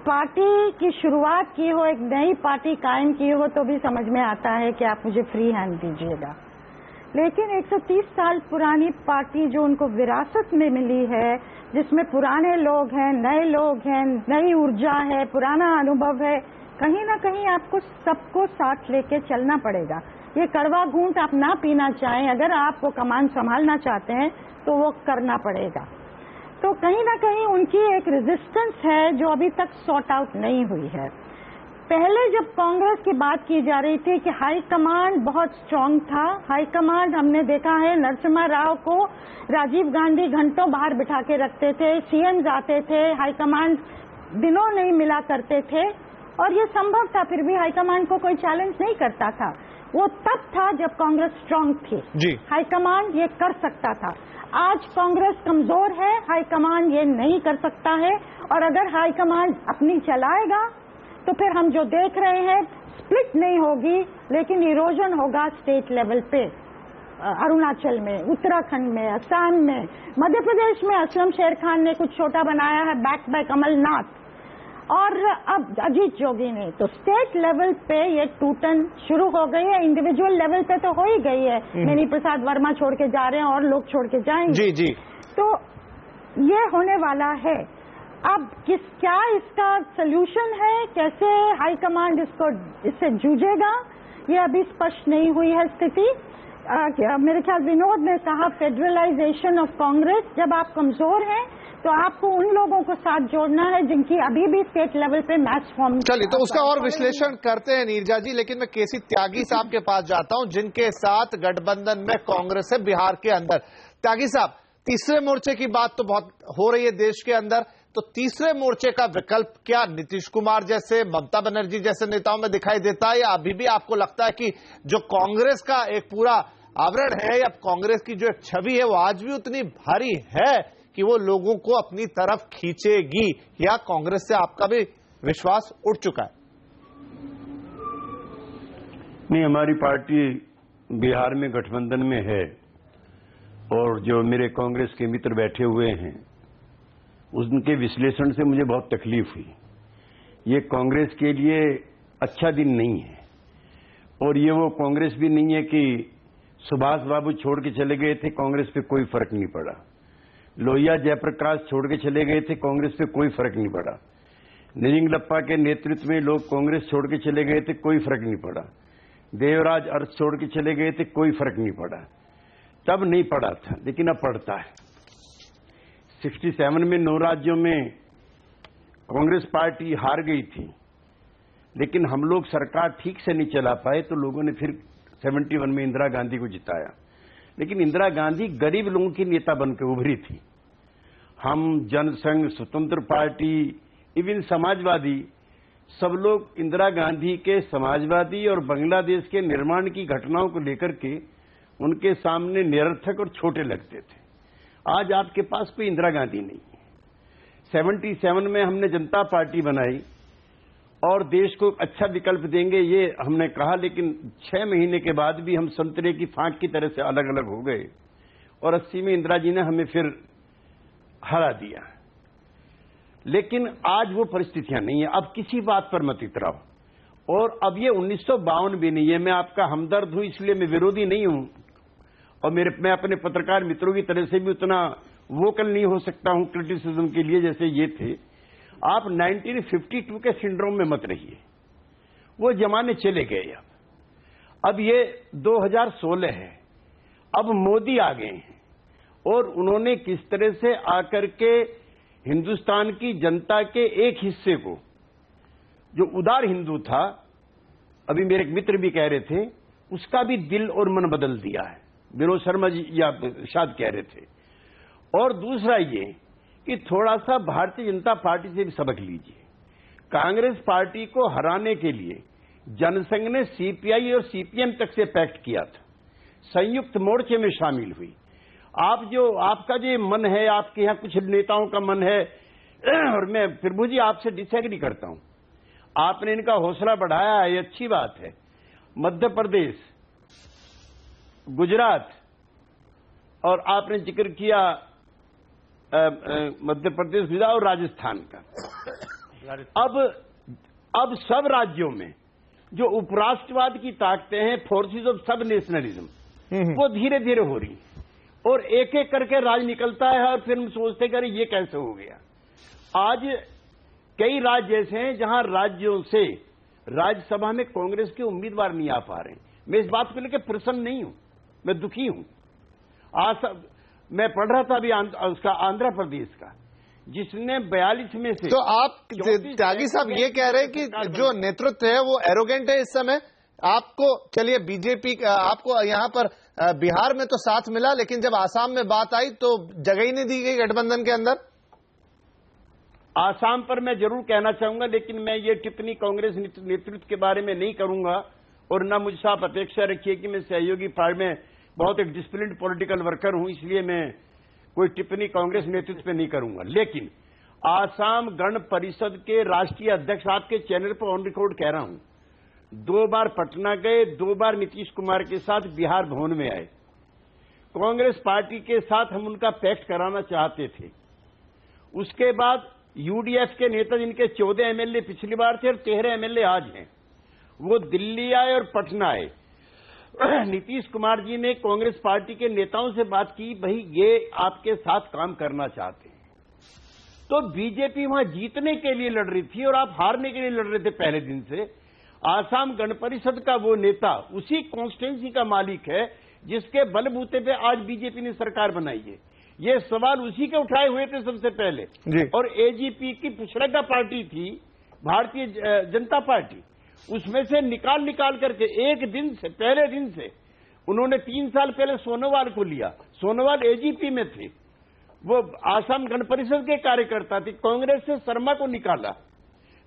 पार्टी की शुरुआत की हो, एक नई पार्टी कायम की हो, तो भी समझ में आता है कि आप मुझे फ्री हैंड दीजिएगा। लेकिन 130 साल पुरानी पार्टी जो उनको विरासत में मिली है, जिसमें पुराने लोग हैं, नए लोग हैं, नई ऊर्जा है, पुराना अनुभव है, कहीं ना कहीं आपको सबको साथ लेके चलना पड़ेगा। ये कड़वा घूंट आप ना पीना चाहें, अगर आप वो कमान संभालना चाहते हैं तो वो करना पड़ेगा। तो कहीं ना कहीं उनकी एक रेजिस्टेंस है जो अभी तक सॉर्ट आउट नहीं हुई है। पहले जब कांग्रेस की बात की जा रही थी कि हाई कमांड बहुत स्ट्रांग था, हाई कमांड हमने देखा है नरसिम्हा राव को राजीव गांधी घंटों बाहर बिठा के रखते थे, सीएम आते थे, हाई कमांड दिनों नहीं मिला करते थे और ये संभव था, फिर भी हाईकमांड को कोई चैलेंज नहीं करता था। वो तब था जब कांग्रेस स्ट्रांग थी जी। हाईकमांड ये कर सकता था। आज कांग्रेस कमजोर है, हाईकमांड ये नहीं कर सकता है और अगर हाईकमांड अपनी चलाएगा तो फिर हम जो देख रहे हैं स्प्लिट नहीं होगी लेकिन इरोजन होगा स्टेट लेवल पे। अरुणाचल में, उत्तराखंड में, असम में, मध्य प्रदेश में असलम शेर खान ने कुछ छोटा बनाया है बैक बाय कमलनाथ और अब अजीत जोगी ने, तो स्टेट लेवल पे ये टूटन शुरू हो गई है। इंडिविजुअल लेवल पे तो हो ही गई है, मिनी प्रसाद वर्मा छोड़ के जा रहे हैं और लोग छोड़ के जाएंगे जी जी। तो ये होने वाला है। अब क्या इसका सलूशन है, कैसे हाईकमांड इससे जूझेगा, ये अभी स्पष्ट नहीं हुई है स्थिति। मेरे ख्याल विनोद ने कहा फेडरलाइजेशन ऑफ कांग्रेस, जब आप कमजोर हैं तो आपको उन लोगों को साथ जोड़ना है जिनकी अभी भी स्टेट लेवल पे मैच फॉर्म। चलिए, तो उसका और विश्लेषण करते हैं नीरजा जी, लेकिन मैं केसी त्यागी साहब के पास जाता हूं जिनके साथ गठबंधन में कांग्रेस है बिहार के अंदर। त्यागी साहब, तीसरे मोर्चे की बात तो बहुत हो रही है देश के अंदर, तो तीसरे मोर्चे का विकल्प क्या नीतीश कुमार जैसे, ममता बनर्जी जैसे नेताओं में दिखाई देता है या अभी भी आपको लगता है कि जो कांग्रेस का एक पूरा आवरण है या कांग्रेस की जो एक छवि है वो आज भी उतनी भारी है कि वो लोगों को अपनी तरफ खींचेगी, या कांग्रेस से आपका भी विश्वास उठ चुका है? नहीं, हमारी पार्टी बिहार में गठबंधन में है और जो मेरे कांग्रेस के मित्र बैठे हुए हैं उनके विश्लेषण से मुझे बहुत तकलीफ हुई। ये कांग्रेस के लिए अच्छा दिन नहीं है और ये वो कांग्रेस भी नहीं है कि सुभाष बाबू छोड़ के चले गए थे, कांग्रेस पे कोई फर्क नहीं पड़ा। लोहिया जयप्रकाश छोड़ के चले गए थे, कांग्रेस पे कोई फर्क नहीं पड़ा। निरिंग लप्पा के नेतृत्व में लोग कांग्रेस छोड़ के चले गए थे, कोई फर्क नहीं पड़ा। देवराज अर्थ छोड़ के चले गए थे, कोई फर्क नहीं पड़ा। तब नहीं पड़ा था, लेकिन अब पड़ता है। 67 में 9 राज्यों में कांग्रेस पार्टी हार गई थी, लेकिन हम लोग सरकार ठीक से नहीं चला पाए, तो लोगों ने फिर 71 में इंदिरा गांधी को जिताया। लेकिन इंदिरा गांधी गरीब लोगों की नेता बनकर उभरी थी। हम, जनसंघ, स्वतंत्र पार्टी, इवन समाजवादी, सब लोग इंदिरा गांधी के समाजवादी और बांग्लादेश के निर्माण की घटनाओं को लेकर के उनके सामने निरर्थक और छोटे लगते थे। आज आपके पास कोई इंदिरा गांधी नहीं है। 77 में हमने जनता पार्टी बनाई और देश को अच्छा विकल्प देंगे ये हमने कहा, लेकिन 6 महीने के बाद भी हम संतरे की फांक की तरह से अलग अलग हो गए और 80 में इंदिरा जी ने हमें फिर हरा दिया। लेकिन आज वो परिस्थितियां नहीं है। अब किसी बात पर मत इतराओ। और अब ये 1952 भी नहीं है। मैं आपका हमदर्द हूं, इसलिए मैं विरोधी नहीं हूं, और मैं अपने पत्रकार मित्रों की तरह से भी उतना वोकल नहीं हो सकता हूं क्रिटिसिज्म के लिए जैसे ये थे। आप 1952 के सिंड्रोम में मत रहिए, वो जमाने चले गए। अब ये 2016 है, अब मोदी आ गए हैं और उन्होंने किस तरह से आकर के हिंदुस्तान की जनता के एक हिस्से को, जो उदार हिंदू था, अभी मेरे एक मित्र भी कह रहे थे, उसका भी दिल और मन बदल दिया है। विनोद शर्मा जी या शायद कह रहे थे। और दूसरा ये कि थोड़ा सा भारतीय जनता पार्टी से भी सबक लीजिए। कांग्रेस पार्टी को हराने के लिए जनसंघ ने सीपीआई और सीपीएम तक से पैक्ट किया था, संयुक्त मोर्चे में शामिल हुई। आपका जो मन है, आपके यहां कुछ नेताओं का मन है, और मैं प्रभु जी आपसे डिसएग्री करता हूं। आपने इनका हौसला बढ़ाया है, ये अच्छी बात है। मध्य प्रदेश, गुजरात, और आपने जिक्र किया मध्य प्रदेश, गुजरात और राजस्थान का। अब सब राज्यों में जो उपराष्ट्रवाद की ताकतें हैं, फोर्सेस ऑफ सब नेशनलिज्म, वो धीरे धीरे हो रही, और एक एक करके राज निकलता है। और फिर हम सोचते कि ये कैसे हो गया। आज कई राज्य ऐसे हैं जहां राज्यों से राज्यसभा में कांग्रेस के उम्मीदवार नहीं आ पा रहे हैं। मैं इस बात को लेकर प्रसन्न नहीं हूं, मैं दुखी हूं। आज मैं पढ़ रहा था अभी उसका आंध्र प्रदेश का, जिसने 42 में से, तो आप त्यागी साहब ये कह रहे हैं कि जो नेतृत्व है वो एरोगेंट है इस समय। आपको, चलिए बीजेपी, आपको यहां पर बिहार में तो साथ मिला, लेकिन जब आसाम में बात आई तो जगह ही नहीं दी गई गठबंधन के अंदर। आसाम पर मैं जरूर कहना चाहूंगा, लेकिन मैं ये टिप्पणी कांग्रेस नेतृत्व के बारे में नहीं करूंगा, और न मुझसे आप अपेक्षा रखिए कि मैं सहयोगी पार्टी में बहुत एक डिसिप्लिन्ड पॉलिटिकल वर्कर हूं, इसलिए मैं कोई टिप्पणी कांग्रेस नेतृत्व पे नहीं करूंगा। लेकिन आसाम गण परिषद के राष्ट्रीय अध्यक्ष, आपके चैनल पर ऑन रिकॉर्ड कह रहा हूं, 2 बार पटना गए, 2 बार नीतीश कुमार के साथ बिहार भवन में आए। कांग्रेस पार्टी के साथ हम उनका पैक्ट कराना चाहते थे। उसके बाद यूडीएफ के नेता, जिनके 14 एमएलए पिछली बार थे और 13 एमएलए आज हैं, वो दिल्ली आए और पटना आए। नीतीश कुमार जी ने कांग्रेस पार्टी के नेताओं से बात की, भाई ये आपके साथ काम करना चाहते हैं। तो बीजेपी वहां जीतने के लिए लड़ रही थी और आप हारने के लिए लड़ रहे थे पहले दिन से। आसाम गण परिषद का वो नेता उसी कॉन्स्टिट्यूंसी का मालिक है जिसके बलबूते पे आज बीजेपी ने सरकार बनाई है। ये सवाल उसी के उठाए हुए थे सबसे पहले। और एजीपी की पुछड़का पार्टी थी भारतीय जनता पार्टी, उसमें से निकाल करके एक दिन से, पहले दिन से उन्होंने 3 साल पहले सोनोवाल को लिया। सोनोवाल एजीपी में थे, वो आसाम गण परिषद के कार्यकर्ता थे। कांग्रेस से शर्मा को निकाला,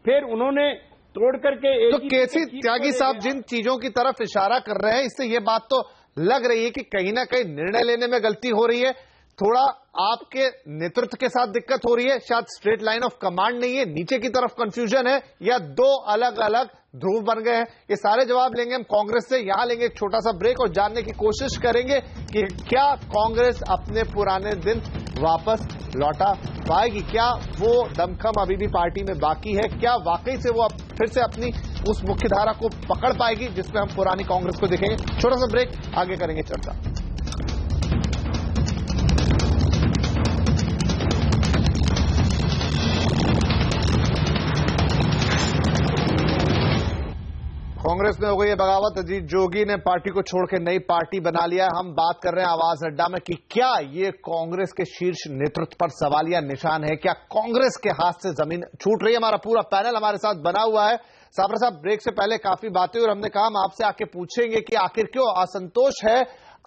फिर उन्होंने तोड़ करके। तो केसी त्यागी साहब जिन चीजों की तरफ इशारा कर रहे हैं, इससे ये बात तो लग रही है कि कहीं ना कहीं निर्णय लेने में गलती हो रही है, थोड़ा आपके नेतृत्व के साथ दिक्कत हो रही है, शायद स्ट्रेट लाइन ऑफ कमांड नहीं है, नीचे की तरफ कंफ्यूजन है, या 2 अलग अलग ध्रुव बन गए हैं। ये सारे जवाब लेंगे हम कांग्रेस से। यहां लेंगे एक छोटा सा ब्रेक और जानने की कोशिश करेंगे कि क्या कांग्रेस अपने पुराने दिन वापस लौटा पाएगी, क्या वो दमखम अभी भी पार्टी में बाकी है, क्या वाकई से वो फिर से अपनी उस मुख्यधारा को पकड़ पाएगी जिसमें हम पुरानी कांग्रेस को देखेंगे। छोटा सा ब्रेक, आगे करेंगे चर्चा। कांग्रेस में हो गई है बगावत। अजीत जोगी ने पार्टी को छोड़ के नई पार्टी बना लिया है। हम बात कर रहे हैं आवाज अड्डा में कि क्या ये कांग्रेस के शीर्ष नेतृत्व पर सवालिया निशान है, क्या कांग्रेस के हाथ से जमीन छूट रही है। हमारा पूरा पैनल हमारे साथ बना हुआ है। साबरा साहब, ब्रेक से पहले काफी बातें और हमने कहा हम आपसे आके पूछेंगे कि आखिर क्यों असंतोष है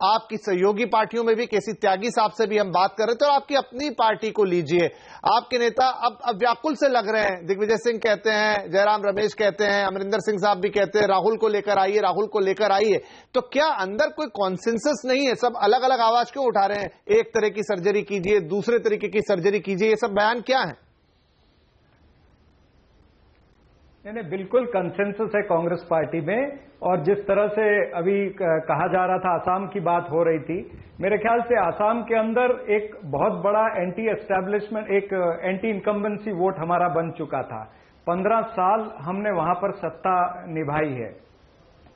आपकी सहयोगी पार्टियों में भी। केसी त्यागी साहब से भी हम बात कर रहे थे और आपकी अपनी पार्टी को लीजिए। आपके नेता अब व्याकुल से लग रहे हैं। दिग्विजय सिंह कहते हैं, जयराम रमेश कहते हैं, अमरिंदर सिंह साहब भी कहते हैं राहुल को लेकर आइए, राहुल को लेकर आइए। तो क्या अंदर कोई कॉन्सेंसस नहीं है? सब अलग अलग आवाज क्यों उठा रहे हैं? एक तरह की सर्जरी कीजिए, दूसरे तरीके की सर्जरी कीजिए, ये सब बयान क्या है? नहीं, बिल्कुल कंसेंसस है कांग्रेस पार्टी में। और जिस तरह से अभी कहा जा रहा था, आसाम की बात हो रही थी, मेरे ख्याल से आसाम के अंदर एक बहुत बड़ा एंटी एस्टैब्लिशमेंट, एक एंटी इनकम्बेंसी वोट हमारा बन चुका था। 15 साल हमने वहां पर सत्ता निभाई है,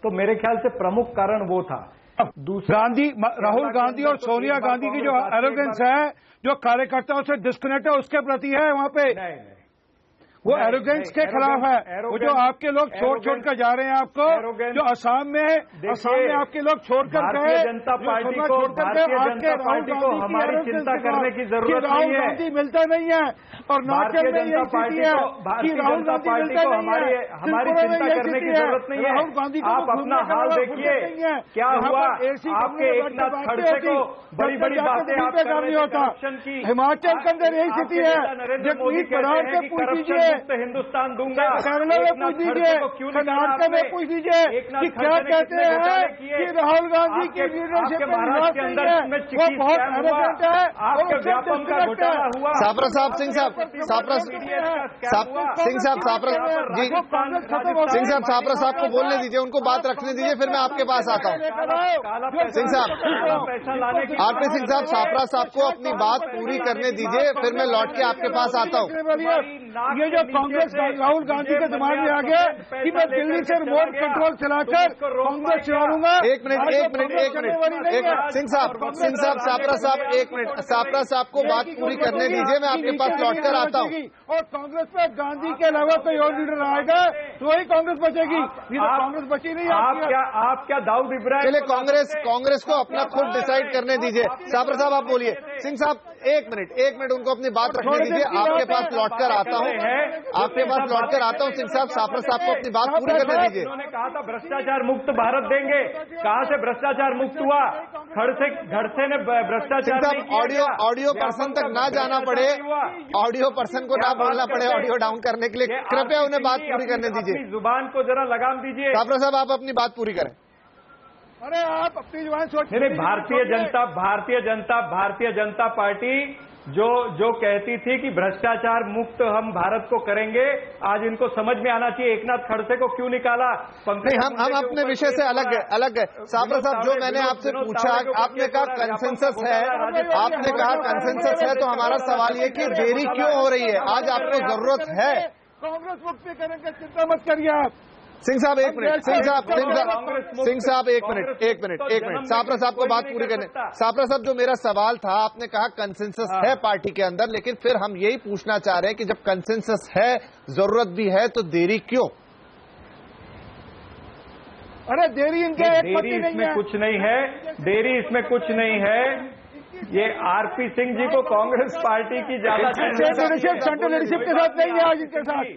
तो मेरे ख्याल से प्रमुख कारण वो था। राहुल गांधी और सोनिया गांधी की जो एरोगेंस है, जो कार्यकर्ताओं से डिस्कनेक्ट है, उसके प्रति है वहां पे। नहीं, वो एरोगेंस के खिलाफ है। वो जो आपके लोग छोड़ कर जा रहे हैं आपको, जो असम में आपके लोग छोड़कर गए, भारतीय जनता पार्टी को हमारी चिंता करने की जरूरत नहीं है। राहुल गांधी मिलते नहीं है और भारतीय जनता पार्टी को हमारी चिंता करने की जरूरत नहीं है। राहुल गांधी आप अपना हाल देखिए, क्या हुआ आपके एकनाथ खड़से को बड़ी बड़ी बातें आप कर रहे होता। हिमाचल के अंदर यही स्थिति है। जगमीत बराड़ से पूछ लीजिए, हिंदुस्तान दूंगा, केरला में पूछ लीजिए, कर्नाटक में पूछ लीजिए कि क्या कहते हैं कि राहुल गांधी की लीडरशिप में विश्वास नहीं है, वो बहुत एरोगेंट है। आपके व्यापम का घोटाला हुआ। साबरा साहब, सिंह साहब, साबरा सिंह साहब, साबरा जी, सिंह साहब, साबरा साहब को बोलने दीजिए, उनको बात रखने दीजिए, फिर मैं आपके पास आता हूँ। सिंह साहब, आरपी सिंह साहब, साबरा साहब को अपनी बात पूरी करने दीजिए, फिर मैं लौट के आपके पास आता हूँ। ये जो कांग्रेस राहुल गांधी के दिमाग में आ गया कि मैं दिल्ली से रिमोट कंट्रोल चलाकर कांग्रेस चलाऊंगा। एक मिनट सिंह साहब, साबरा साहब, एक मिनट, साबरा साहब को बात पूरी करने दीजिए, मैं आपके पास लौट कर आता हूँ। और कांग्रेस में गांधी के अलावा कोई और लीडर आएगा तो वही कांग्रेस बचेगी। कांग्रेस बची नहीं। आप क्या दाऊद इब्राहिम? चलिए, कांग्रेस को अपना खुद डिसाइड करने दीजिए। साबरा साहब आप बोलिए। सिंह साहब एक मिनट उनको अपनी बात रखने दीजिए, आपके पास लौटकर आता हूँ, आपके पास लौटकर आता हूँ। सिंह साहब, साबरा साहब को अपनी बात पूरी करने दीजिए। उन्होंने कहा था भ्रष्टाचार मुक्त भारत देंगे, कहां से भ्रष्टाचार मुक्त हुआ? खड़से ने भ्रष्टाचार। ऑडियो पर्सन तक ना जाना पड़े, ऑडियो पर्सन को ना बोलना पड़े ऑडियो डाउन करने के लिए, कृपया उन्हें बात पूरी करने दीजिए। जुबान को जरा लगाम दीजिए। साबरा साहब, आप अपनी बात पूरी करें। अरे आप अपनी जुबान सोचिए। नहीं, भारतीय जनता पार्टी जो कहती थी कि भ्रष्टाचार मुक्त हम भारत को करेंगे, आज इनको समझ में आना चाहिए एकनाथ खड़से को क्यों निकाला। नहीं, हम अपने विषय से अलग है। साबरा साहब, जो मैंने आपसे पूछा, आपने कहा कंसेंसस है, आपने कहा कंसेंसस है, तो हमारा सवाल ये कि देरी क्यों हो रही है? आज आपको जरूरत है। कांग्रेस मुक्ति करेंगे, चिंता मत करिए आप। सिंह साहब एक मिनट, सिंह साहब एक मिनट, साबरा साहब को बात पूरी करने। साबरा साहब, जो मेरा सवाल था, आपने कहा कंसेंसस है पार्टी के अंदर, लेकिन फिर हम यही पूछना चाह रहे हैं कि जब कंसेंसस है, जरूरत भी है, तो देरी क्यों? अरे देरी इनके इसमें कुछ नहीं है, देरी इसमें कुछ नहीं है। ये आरपी सिंह जी को कांग्रेस पार्टी की ज्यादा सेंट्रल लीडरशिप के साथ नहीं है आज इनके साथ।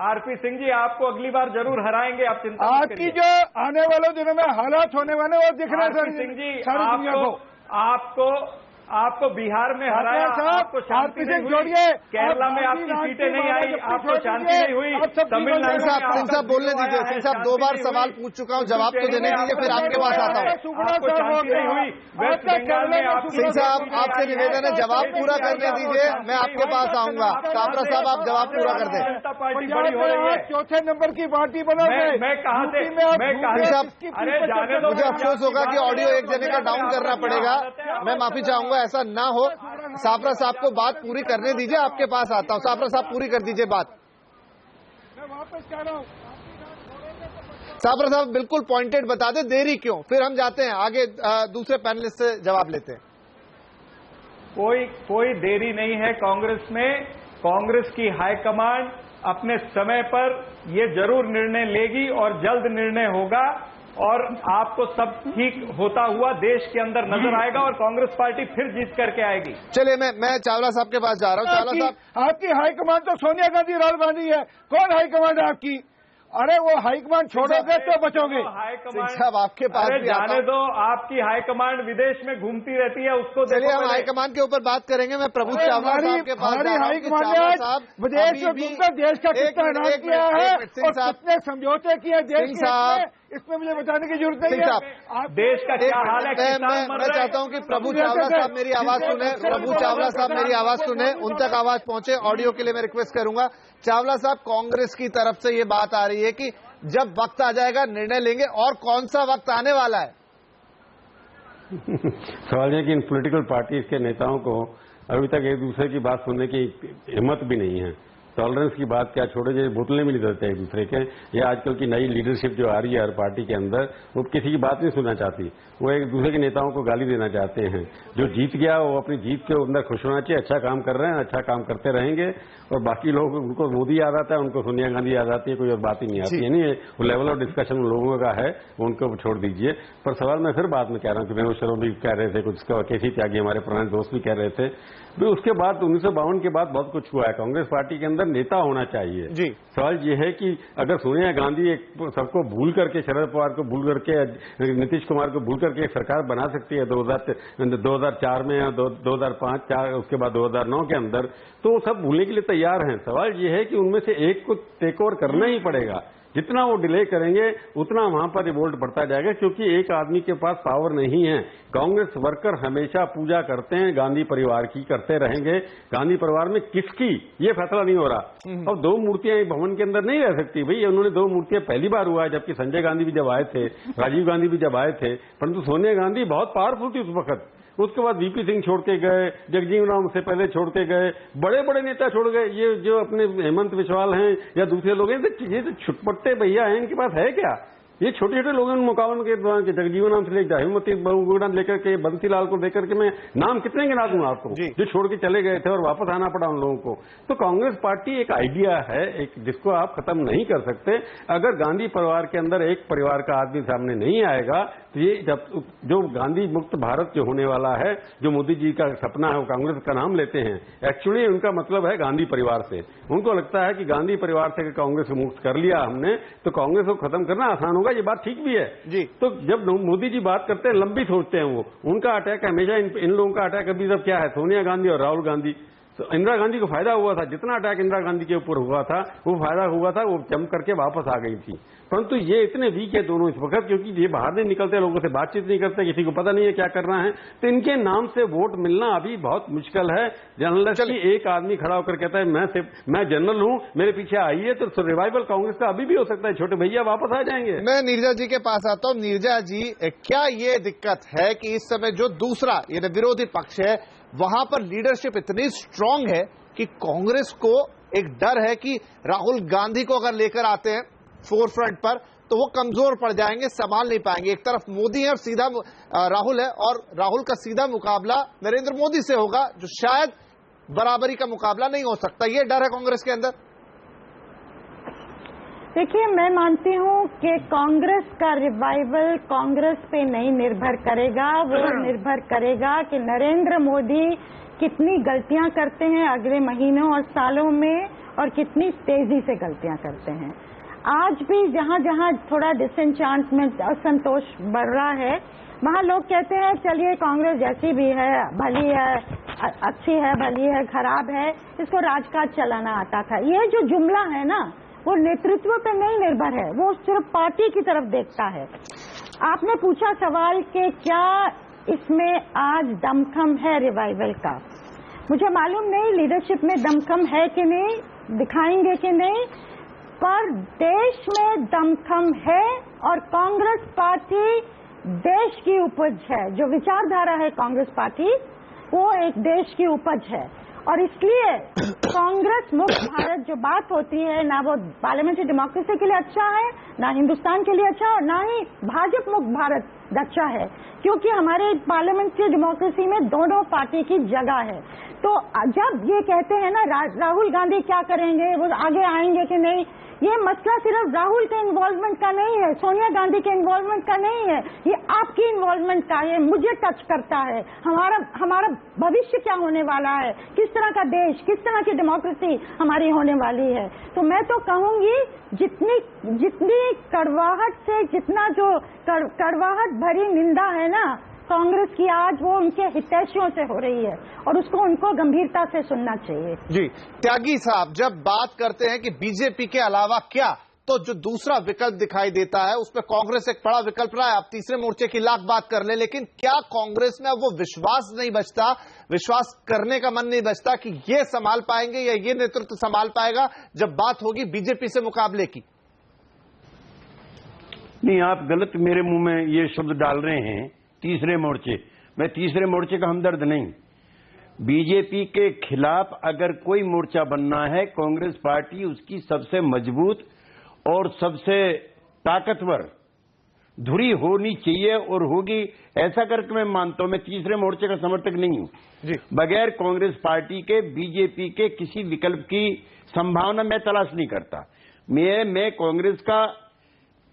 आरपी सिंह जी आपको अगली बार जरूर हराएंगे, आप चिंता मत करिए। आपकी जो आने वाले दिनों में हालात होने वाले वो दिख रहे हैं सिंह जी, सारी दुनिया को। आपको बिहार में हराया, आपको शांति नहीं हुई, केरला में आपकी सीटें नहीं आई, आपको शांति नहीं हुई, तमिलनाडु। सिंह साहब बोलने दीजिए। सिंह साहब 2 बार सवाल पूछ चुका हूँ, जवाब तो देने दीजिए, फिर आपके पास आता हूँ। आपको शांति नहीं हुई। वेस्ट बंगाल में सिंह साहब, आपसे निवेदन है, जवाब पूरा करने दीजिए, मैं आपके पास आऊंगा। साबरा साहब, आप जवाब पूरा कर दें। जनता पार्टी बड़ी हो रही है, चौथे नंबर की पार्टी बना। मैं कहां से? सिंह साहब, मुझे अफसोस होगा कि ऑडियो एक जगह का डाउन करना पड़ेगा, मैं माफी चाहूंगा, ऐसा ना हो। साबरा साहब को बात पूरी करने दीजिए, आपके पास आता हूं। साबरा साहब पूरी कर दीजिए बात। मैं वापस कह रहा हूं, साबरा साहब बिल्कुल पॉइंटेड बता दे, देरी क्यों? फिर हम जाते हैं आगे, दूसरे पैनलिस्ट से जवाब लेते हैं। कोई देरी नहीं है कांग्रेस में। कांग्रेस की हाईकमांड अपने समय पर ये जरूर निर्णय लेगी और जल्द निर्णय होगा और आपको सब ठीक होता हुआ देश के अंदर नजर आएगा और कांग्रेस पार्टी फिर जीत करके आएगी। चलिए मैं चावला साहब के पास जा रहा हूँ। चावला साहब, आपकी हाईकमान तो सोनिया गांधी, राहुल गांधी है। कौन हाईकमान है आपकी? अरे वो हाईकमान छोड़ोगे तो बचोगे। साहब आपके पास भी जाने दो, आपकी हाईकमांड विदेश में घूमती रहती है, उसको चलिए हम हाईकमान के ऊपर बात करेंगे। मैं प्रभु चावला साहब के पास हाईकमान विदेश में घूमकर देश का कितना नाम किया है और कितने समझौते किए देश के, इसमें मुझे बताने की जरूरत नहीं है। देश का क्या हाल है? मैं चाहता हूं कि प्रभु चावला साहब मेरी आवाज सुने, प्रभु चावला साहब मेरी आवाज सुने, उन तक आवाज पहुंचे। ऑडियो के लिए मैं रिक्वेस्ट करूंगा। चावला साहब, कांग्रेस की तरफ से ये बात आ रही है कि जब वक्त आ जाएगा निर्णय लेंगे, और कौन सा वक्त आने वाला है? सवाल यह कि इन पॉलिटिकल पार्टीज के नेताओं को अभी तक एक दूसरे की बात सुनने की हिम्मत भी नहीं है। टॉलरेंस की बात क्या छोड़े, जो बोतलें भी नहीं देते एक दूसरे के। ये आजकल की नई लीडरशिप जो आ रही है हर पार्टी के अंदर, वो किसी की बात नहीं सुनना चाहती, वो एक दूसरे के नेताओं को गाली देना चाहते हैं। जो जीत गया वो अपनी जीत के अंदर खुश होना चाहिए, अच्छा काम कर रहे हैं, अच्छा काम करते रहेंगे, और बाकी लोग, उनको मोदी याद आता है, उनको सोनिया गांधी याद आती है, कोई और बात ही नहीं आती है। नहीं, वो लेवल ऑफ डिस्कशन उन लोगों का है, उनको छोड़ दीजिए। पर सवाल मैं फिर बाद में कह रहा हूँ कि विनोद शर्मा भी कह रहे थे कुछ, केसी त्यागी हमारे पुराने दोस्त भी कह रहे थे भी, उसके बाद 1952 के बाद बहुत कुछ हुआ है। कांग्रेस पार्टी के अंदर नेता होना चाहिए जी। सवाल ये है कि अगर सोनिया गांधी एक सबको भूल करके, शरद पवार को भूल करके, नीतीश कुमार को भूल करके एक सरकार बना सकती है 2004 में या 2005, उसके बाद 2009 के अंदर, तो वो सब भूलने के लिए तैयार हैं। सवाल ये है कि उनमें से एक को टेक ओवर करना ही पड़ेगा। जितना वो डिले करेंगे उतना वहां पर रिवोल्ट बढ़ता जाएगा, क्योंकि एक आदमी के पास पावर नहीं है। कांग्रेस वर्कर हमेशा पूजा करते हैं गांधी परिवार की, करते रहेंगे। गांधी परिवार में किसकी, ये फैसला नहीं हो रहा। और 2 मूर्तियां एक भवन के अंदर नहीं रह सकती भाई। उन्होंने 2 मूर्तियां पहली बार हुआ है, जबकि संजय गांधी भी जब आए थे, राजीव गांधी भी जब आए थे, परंतु सोनिया गांधी बहुत पावरफुल थी उस वक्त। उसके बाद वीपी सिंह छोड़ के गए, जगजीवन राम से पहले छोड़ के गए, बड़े बड़े नेता छोड़ गए। ये जो अपने हेमंत बिस्वाल हैं या दूसरे लोग हैं, ये तो छुटपट्टे भैया हैं, इनके पास है क्या? ये छोटे छोटे लोग मुकाबले के दौरान के जगजीवन राम से लेकर हेमंत बहुगुणा लेकर के बंसीलाल को लेकर के मैं नाम कितने गिना दूंगा आपको, जो छोड़ के चले गए थे और वापस आना पड़ा उन लोगों को। तो कांग्रेस पार्टी एक आइडिया है, एक जिसको आप खत्म नहीं कर सकते। अगर गांधी परिवार के अंदर एक परिवार का आदमी सामने नहीं आएगा तो ये जो गांधी मुक्त भारत जो होने वाला है, जो मोदी जी का सपना है, वो कांग्रेस का नाम लेते हैं, एक्चुअली उनका मतलब है गांधी परिवार से। उनको लगता है कि गांधी परिवार से कांग्रेस को मुक्त कर लिया हमने तो कांग्रेस को खत्म करना आसान होगा। ये बात ठीक भी है जी। तो जब मोदी जी बात करते हैं लंबी सोचते हैं, वो उनका अटैक हमेशा इन लोगों का अटैक अभी तक क्या है, सोनिया गांधी और राहुल गांधी। तो इंदिरा गांधी को फायदा हुआ था, जितना अटैक इंदिरा गांधी के ऊपर हुआ था वो फायदा हुआ था, वो जम करके वापस आ गई थी। परंतु ये इतने वीक है दोनों इस वक्त, क्योंकि ये बाहर नहीं निकलते, लोगों से बातचीत नहीं करते, किसी को पता नहीं है क्या करना है। तो इनके नाम से वोट मिलना अभी बहुत मुश्किल है। जर्नलिस्ट की एक आदमी खड़ा होकर कहता है मैं जनरल हूं, मेरे पीछे आइए, तो रिवाइवल कांग्रेस का अभी भी हो सकता है। छोटे भैया वापस आ जाएंगे। मैं नीरजा जी के पास आता हूं। नीरजा जी, क्या ये दिक्कत है कि इस समय जो दूसरा यानी विरोधी पक्ष है, वहां पर लीडरशिप इतनी स्ट्रांग है कि कांग्रेस को एक डर है कि राहुल गांधी को अगर लेकर आते हैं फोर फ्रंट पर तो वो कमजोर पड़ जाएंगे, संभाल नहीं पाएंगे। एक तरफ मोदी है और सीधा राहुल है, और राहुल का सीधा मुकाबला नरेंद्र मोदी से होगा, जो शायद बराबरी का मुकाबला नहीं हो सकता। ये डर है कांग्रेस के अंदर। देखिए, मैं मानती हूँ कि कांग्रेस का रिवाइवल कांग्रेस पे नहीं निर्भर करेगा, वो निर्भर करेगा कि नरेंद्र मोदी कितनी गलतियां करते हैं अगले महीनों और सालों में, और कितनी तेजी से गलतियां करते हैं। आज भी जहां जहां थोड़ा डिसएंचांटमेंट, असंतोष बढ़ रहा है, वहां लोग कहते हैं चलिए कांग्रेस जैसी भी है, भली है, अच्छी है, भली है, खराब है, इसको राजकाज चलाना आता था। ये जो जुमला है ना, वो नेतृत्व पे नहीं निर्भर है, वो सिर्फ पार्टी की तरफ देखता है। आपने पूछा सवाल कि क्या इसमें आज दमखम है रिवाइवल का। मुझे मालूम नहीं लीडरशिप में दमखम है कि नहीं, दिखाएंगे कि नहीं, पर देश में दमखम है। और कांग्रेस पार्टी देश की उपज है, जो विचारधारा है कांग्रेस पार्टी, वो एक देश की उपज है। और इसलिए कांग्रेस मुक्त भारत जो बात होती है, ना वो पार्लियामेंट्री डेमोक्रेसी के लिए अच्छा है, ना हिंदुस्तान के लिए अच्छा, और ना ही भाजपा मुक्त भारत अच्छा है, क्योंकि हमारे पार्लियामेंट्री डेमोक्रेसी में दोनों पार्टी की जगह है। तो जब ये कहते हैं ना राहुल गांधी क्या करेंगे, वो आगे आएंगे कि नहीं, ये मसला सिर्फ राहुल के इन्वॉल्वमेंट का नहीं है, सोनिया गांधी के इन्वॉल्वमेंट का नहीं है, ये आपकी इन्वॉल्वमेंट का है, मुझे टच करता है। हमारा भविष्य क्या होने वाला है, किस तरह का देश, किस तरह की डेमोक्रेसी हमारी होने वाली है। तो मैं तो कहूंगी जितनी कड़वाहट से, जितना जो कड़वाहट भरी निंदा है ना कांग्रेस की, आज वो उनके हितैषियों से हो रही है और उनको गंभीरता से सुनना चाहिए। जी त्यागी साहब, जब बात करते हैं कि बीजेपी के अलावा क्या, तो जो दूसरा विकल्प दिखाई देता है उसमें कांग्रेस एक बड़ा विकल्प रहा है। आप तीसरे मोर्चे की लाख बात कर ले, लेकिन क्या कांग्रेस में अब वो विश्वास नहीं बचता, विश्वास करने का मन नहीं बचता कि ये संभाल पाएंगे या ये नेतृत्व संभाल पाएगा जब बात होगी बीजेपी से मुकाबले की? नहीं, आप गलत मेरे मुंह में ये शब्द डाल रहे हैं। तीसरे मोर्चे, मैं तीसरे मोर्चे का हमदर्द नहीं। बीजेपी के खिलाफ अगर कोई मोर्चा बनना है, कांग्रेस पार्टी उसकी सबसे मजबूत और सबसे ताकतवर धुरी होनी चाहिए और होगी। ऐसा करके मैं मानता हूं, मैं तीसरे मोर्चे का समर्थक नहीं हूं। बगैर कांग्रेस पार्टी के बीजेपी के किसी विकल्प की संभावना मैं तलाश नहीं करता। मैं कांग्रेस का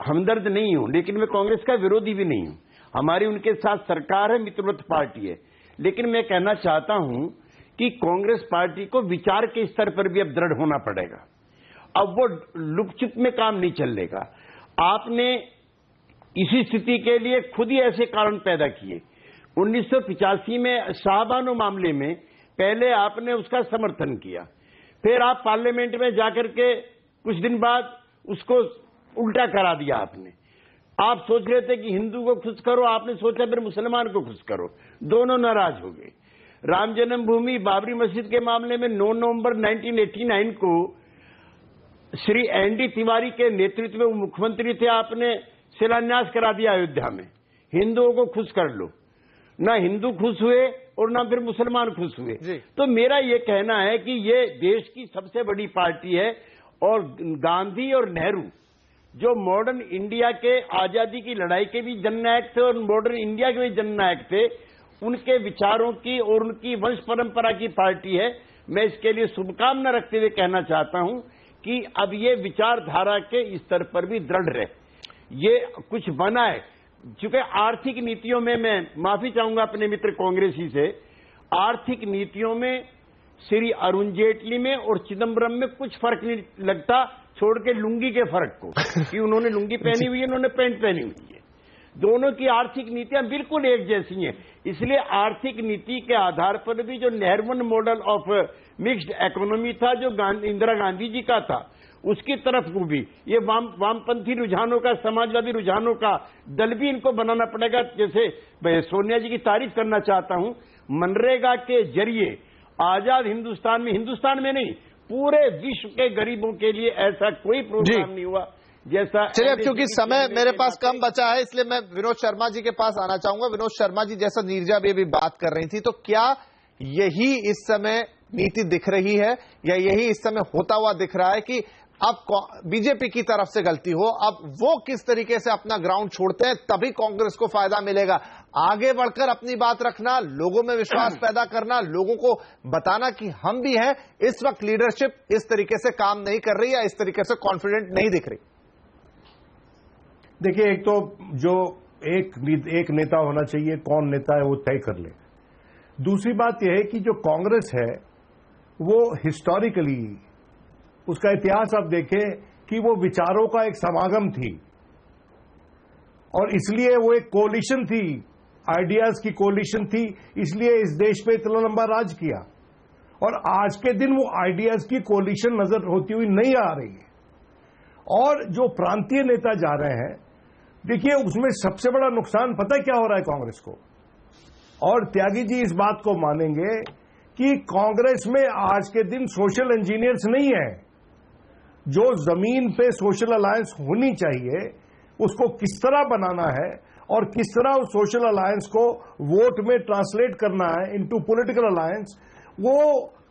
हमदर्द नहीं हूं, लेकिन मैं कांग्रेस का विरोधी भी नहीं हूं। हमारी उनके साथ सरकार है, मित्रवत पार्टी है, लेकिन मैं कहना चाहता हूं कि कांग्रेस पार्टी को विचार के स्तर पर भी अब दृढ़ होना पड़ेगा। अब वो लुपचुप में काम नहीं चलेगा। आपने इसी स्थिति के लिए खुद ही ऐसे कारण पैदा किए। 1985 में शाहबानो मामले में पहले आपने उसका समर्थन किया, फिर आप पार्लियामेंट में जाकर के कुछ दिन बाद उसको उल्टा करा दिया आपने। आप सोच रहे थे कि हिंदू को खुश करो, आपने सोचा फिर मुसलमान को खुश करो, दोनों नाराज हो गए। राम जन्मभूमि बाबरी मस्जिद के मामले में 9 नवंबर 1989 को श्री एनडी तिवारी के नेतृत्व में वो मुख्यमंत्री थे, आपने शिलान्यास करा दिया अयोध्या में। हिंदुओं को खुश कर लो, ना हिंदू खुश हुए और ना फिर मुसलमान खुश हुए। तो मेरा ये कहना है कि ये देश की सबसे बड़ी पार्टी है और गांधी और नेहरू जो मॉडर्न इंडिया के आजादी की लड़ाई के भी जननायक थे और मॉडर्न इंडिया के भी जननायक थे, उनके विचारों की और उनकी वंश परंपरा की पार्टी है। मैं इसके लिए शुभकामना रखते हुए कहना चाहता हूं कि अब ये विचारधारा के स्तर पर भी दृढ़ रहे, ये कुछ बना है। चूंकि आर्थिक नीतियों में, मैं माफी चाहूंगा अपने मित्र कांग्रेसी से, आर्थिक नीतियों में श्री अरुण जेटली में और चिदम्बरम में कुछ फर्क नहीं लगता, छोड़ के लुंगी के फर्क को कि उन्होंने लुंगी पहनी हुई है, उन्होंने पैंट पहनी हुई है। दोनों की आर्थिक नीतियां बिल्कुल एक जैसी हैं। इसलिए आर्थिक नीति के आधार पर भी जो नेहरूवन मॉडल ऑफ मिक्स्ड इकोनॉमी था, जो इंदिरा गांधी जी का था, उसकी तरफ को भी ये वामपंथी रुझानों का, समाजवादी रुझानों का दल भी इनको बनाना पड़ेगा। जैसे मैं सोनिया जी की तारीफ करना चाहता हूं, मनरेगा के जरिए आजाद हिंदुस्तान में नहीं, पूरे विश्व के गरीबों के लिए ऐसा कोई प्रोग्राम नहीं हुआ जैसा। चलिए, अब क्योंकि समय मेरे पास कम बचा है, इसलिए मैं विनोद शर्मा जी के पास आना चाहूंगा। विनोद शर्मा जी, जैसा नीरजा भी अभी बात कर रही थी, तो क्या यही इस समय नीति दिख रही है या यही इस समय होता हुआ दिख रहा है कि अब बीजेपी की तरफ से गलती हो, अब वो किस तरीके से अपना ग्राउंड छोड़ते हैं तभी कांग्रेस को फायदा मिलेगा? आगे बढ़कर अपनी बात रखना, लोगों में विश्वास पैदा करना, लोगों को बताना कि हम भी हैं। इस वक्त लीडरशिप इस तरीके से काम नहीं कर रही या इस तरीके से कॉन्फिडेंट नहीं दिख रही। देखिए, एक तो जो एक नेता होना चाहिए, कौन नेता है वो तय कर ले। दूसरी बात यह है कि जो कांग्रेस है वो हिस्टोरिकली, उसका इतिहास आप देखें कि वो विचारों का एक समागम थी और इसलिए वो एक कोलिशन थी, आइडियाज की कोलिशन थी, इसलिए इस देश पे इतना लंबा राज किया। और आज के दिन वो आइडियाज की कोलिशन नजर होती हुई नहीं आ रही है। और जो प्रांतीय नेता जा रहे हैं, देखिए उसमें सबसे बड़ा नुकसान पता है क्या हो रहा है कांग्रेस को, और त्यागी जी इस बात को मानेंगे कि कांग्रेस में आज के दिन सोशल इंजीनियर्स नहीं है। जो जमीन पे सोशल अलायंस होनी चाहिए उसको किस तरह बनाना है और किस तरह उस सोशल अलायंस को वोट में ट्रांसलेट करना है इनटू पॉलिटिकल अलायंस, वो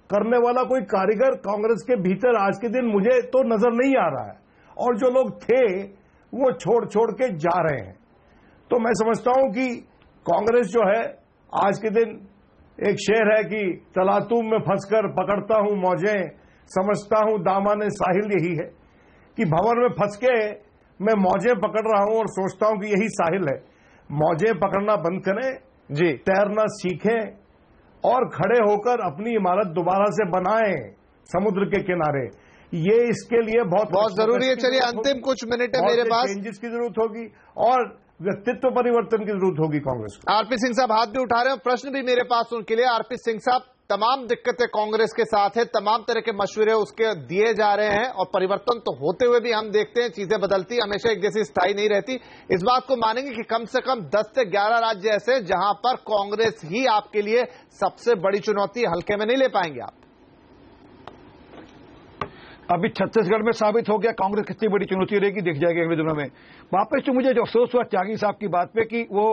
करने वाला कोई कारीगर कांग्रेस के भीतर आज के दिन मुझे तो नजर नहीं आ रहा है। और जो लोग थे वो छोड़ के जा रहे हैं। तो मैं समझता हूं कि कांग्रेस जो है आज के दिन एक शेर है कि तलातुम में फंसकर पकड़ता हूं मौजें, समझता हूं दामन साहिल यही है, कि भंवर में फंस के मैं मौजें पकड़ रहा हूं और सोचता हूं कि यही साहिल है। मौजें पकड़ना बंद करें जी, तैरना सीखें और खड़े होकर अपनी इमारत दोबारा से बनाएं समुद्र के किनारे। ये इसके लिए बहुत जरूरी है। चलिए अंतिम कुछ मिनट है मेरे पास। चेंजेस की जरूरत होगी और व्यक्तित्व परिवर्तन की जरूरत होगी कांग्रेस को। आरपी सिंह साहब हाथ भी उठा रहे हैं, प्रश्न भी मेरे पास उनके लिए। आरपी सिंह साहब, तमाम दिक्कतें कांग्रेस के साथ है, तमाम तरह के मशवरे उसके दिए जा रहे हैं और परिवर्तन तो होते हुए भी हम देखते हैं चीजें बदलती, हमेशा एक जैसी स्थायी नहीं रहती। इस बात को मानेंगे कि कम से कम 10 से 11 राज्य ऐसे जहां पर कांग्रेस ही आपके लिए सबसे बड़ी चुनौती, हल्के में नहीं ले पाएंगे आप? अभी छत्तीसगढ़ में साबित हो गया कांग्रेस कितनी बड़ी चुनौती रहेगी, दिख जाएगी अगले दिनों में। वापस तो मुझे जो अफसोस हुआ त्यागी साहब की बात पे कि वो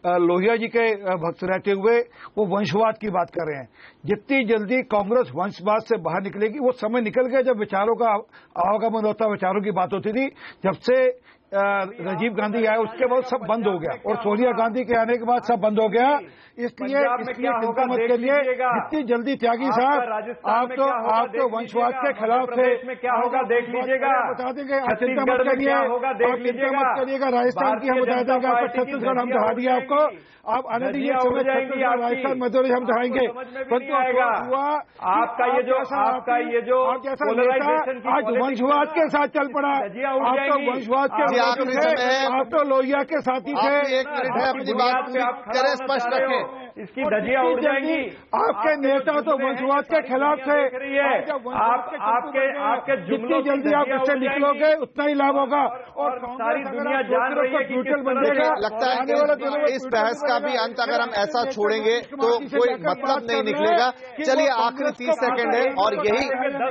लोहिया जी के भक्त रहते हुए वो वंशवाद की बात कर रहे हैं। जितनी जल्दी कांग्रेस वंशवाद से बाहर निकलेगी, वो समय निकल गया जब विचारों का आवागमन होता, विचारों की बात होती थी। जब से राजीव गांधी आए उसके बाद सब बंद हो गया और सोनिया गांधी के आने के बाद सब बंद हो गया। इसलिए चिंता मत करिए, जितनी जल्दी त्यागी साहब आप तो वंशवाद के खिलाफ थे, में क्या होगा देख लीजिएगा, बता देंगे। चिंता मत करिए, चिंता मत करिएगा। राजस्थान की हम बता देंगे आपको, छत्तीसगढ़ हम दिखा दिया आपको। आप आने दीजिए, राजस्थान मध्य प्रदेश हम दिखाएंगे। परंतु हुआ आपका ये जो आज वंशवाद के साथ चल पड़ा। आप तो वंशवाद के आप तो लोहिया के साथी थे। एक मिनट है, अपनी बात करें, स्पष्ट रखें। इसकी धज्जियां उड़ जाएंगी। आपके नेता तो वंशवाद के खिलाफ थे। आपके जितनी जल्दी आप इससे निकलोगे उतना ही लाभ होगा और सारी दुनिया जान रही है कि न्यूट्रल बन जाएगा। लगता है कि इस बहस का भी अंत अगर हम ऐसा छोड़ेंगे तो कोई मतलब नहीं निकलेगा। चलिए आखिरी 30 सेकंड है और यही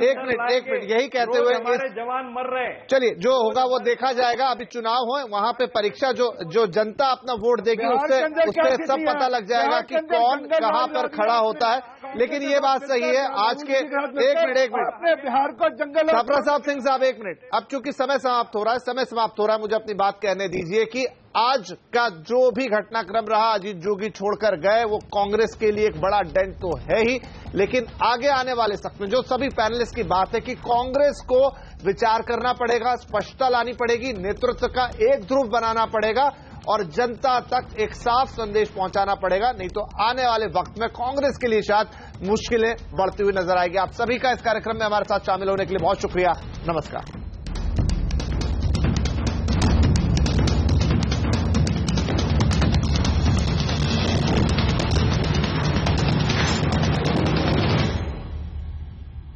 एक मिनट यही कहते हुए जवान मर रहे हैं। चलिए जो होगा वो देखा जाएगा। अभी चुनाव हो, वहां पे परीक्षा जो जनता अपना वोट देगी उससे सब पता लग जाएगा कि कौन कहां पर खड़ा होता है। लेकिन ये बात सही है आज के एक मिनट अपने बिहार को जंगल प्रसाद सिंह साहब एक मिनट, अब चूंकि समय समाप्त हो रहा है, मुझे अपनी बात कहने दीजिए कि आज का जो भी घटनाक्रम रहा, अजीत जोगी छोड़कर गए, वो कांग्रेस के लिए एक बड़ा डेंट तो है ही, लेकिन आगे आने वाले सख्त में जो सभी पैनलिस्ट की बात है कि कांग्रेस को विचार करना पड़ेगा, स्पष्टता लानी पड़ेगी, नेतृत्व का एक ध्रुव बनाना पड़ेगा और जनता तक एक साफ संदेश पहुंचाना पड़ेगा। नहीं तो आने वाले वक्त में कांग्रेस के लिए शायद मुश्किलें बढ़ती हुई नजर आएगी। आप सभी का इस कार्यक्रम में हमारे साथ शामिल होने के लिए बहुत शुक्रिया। नमस्कार।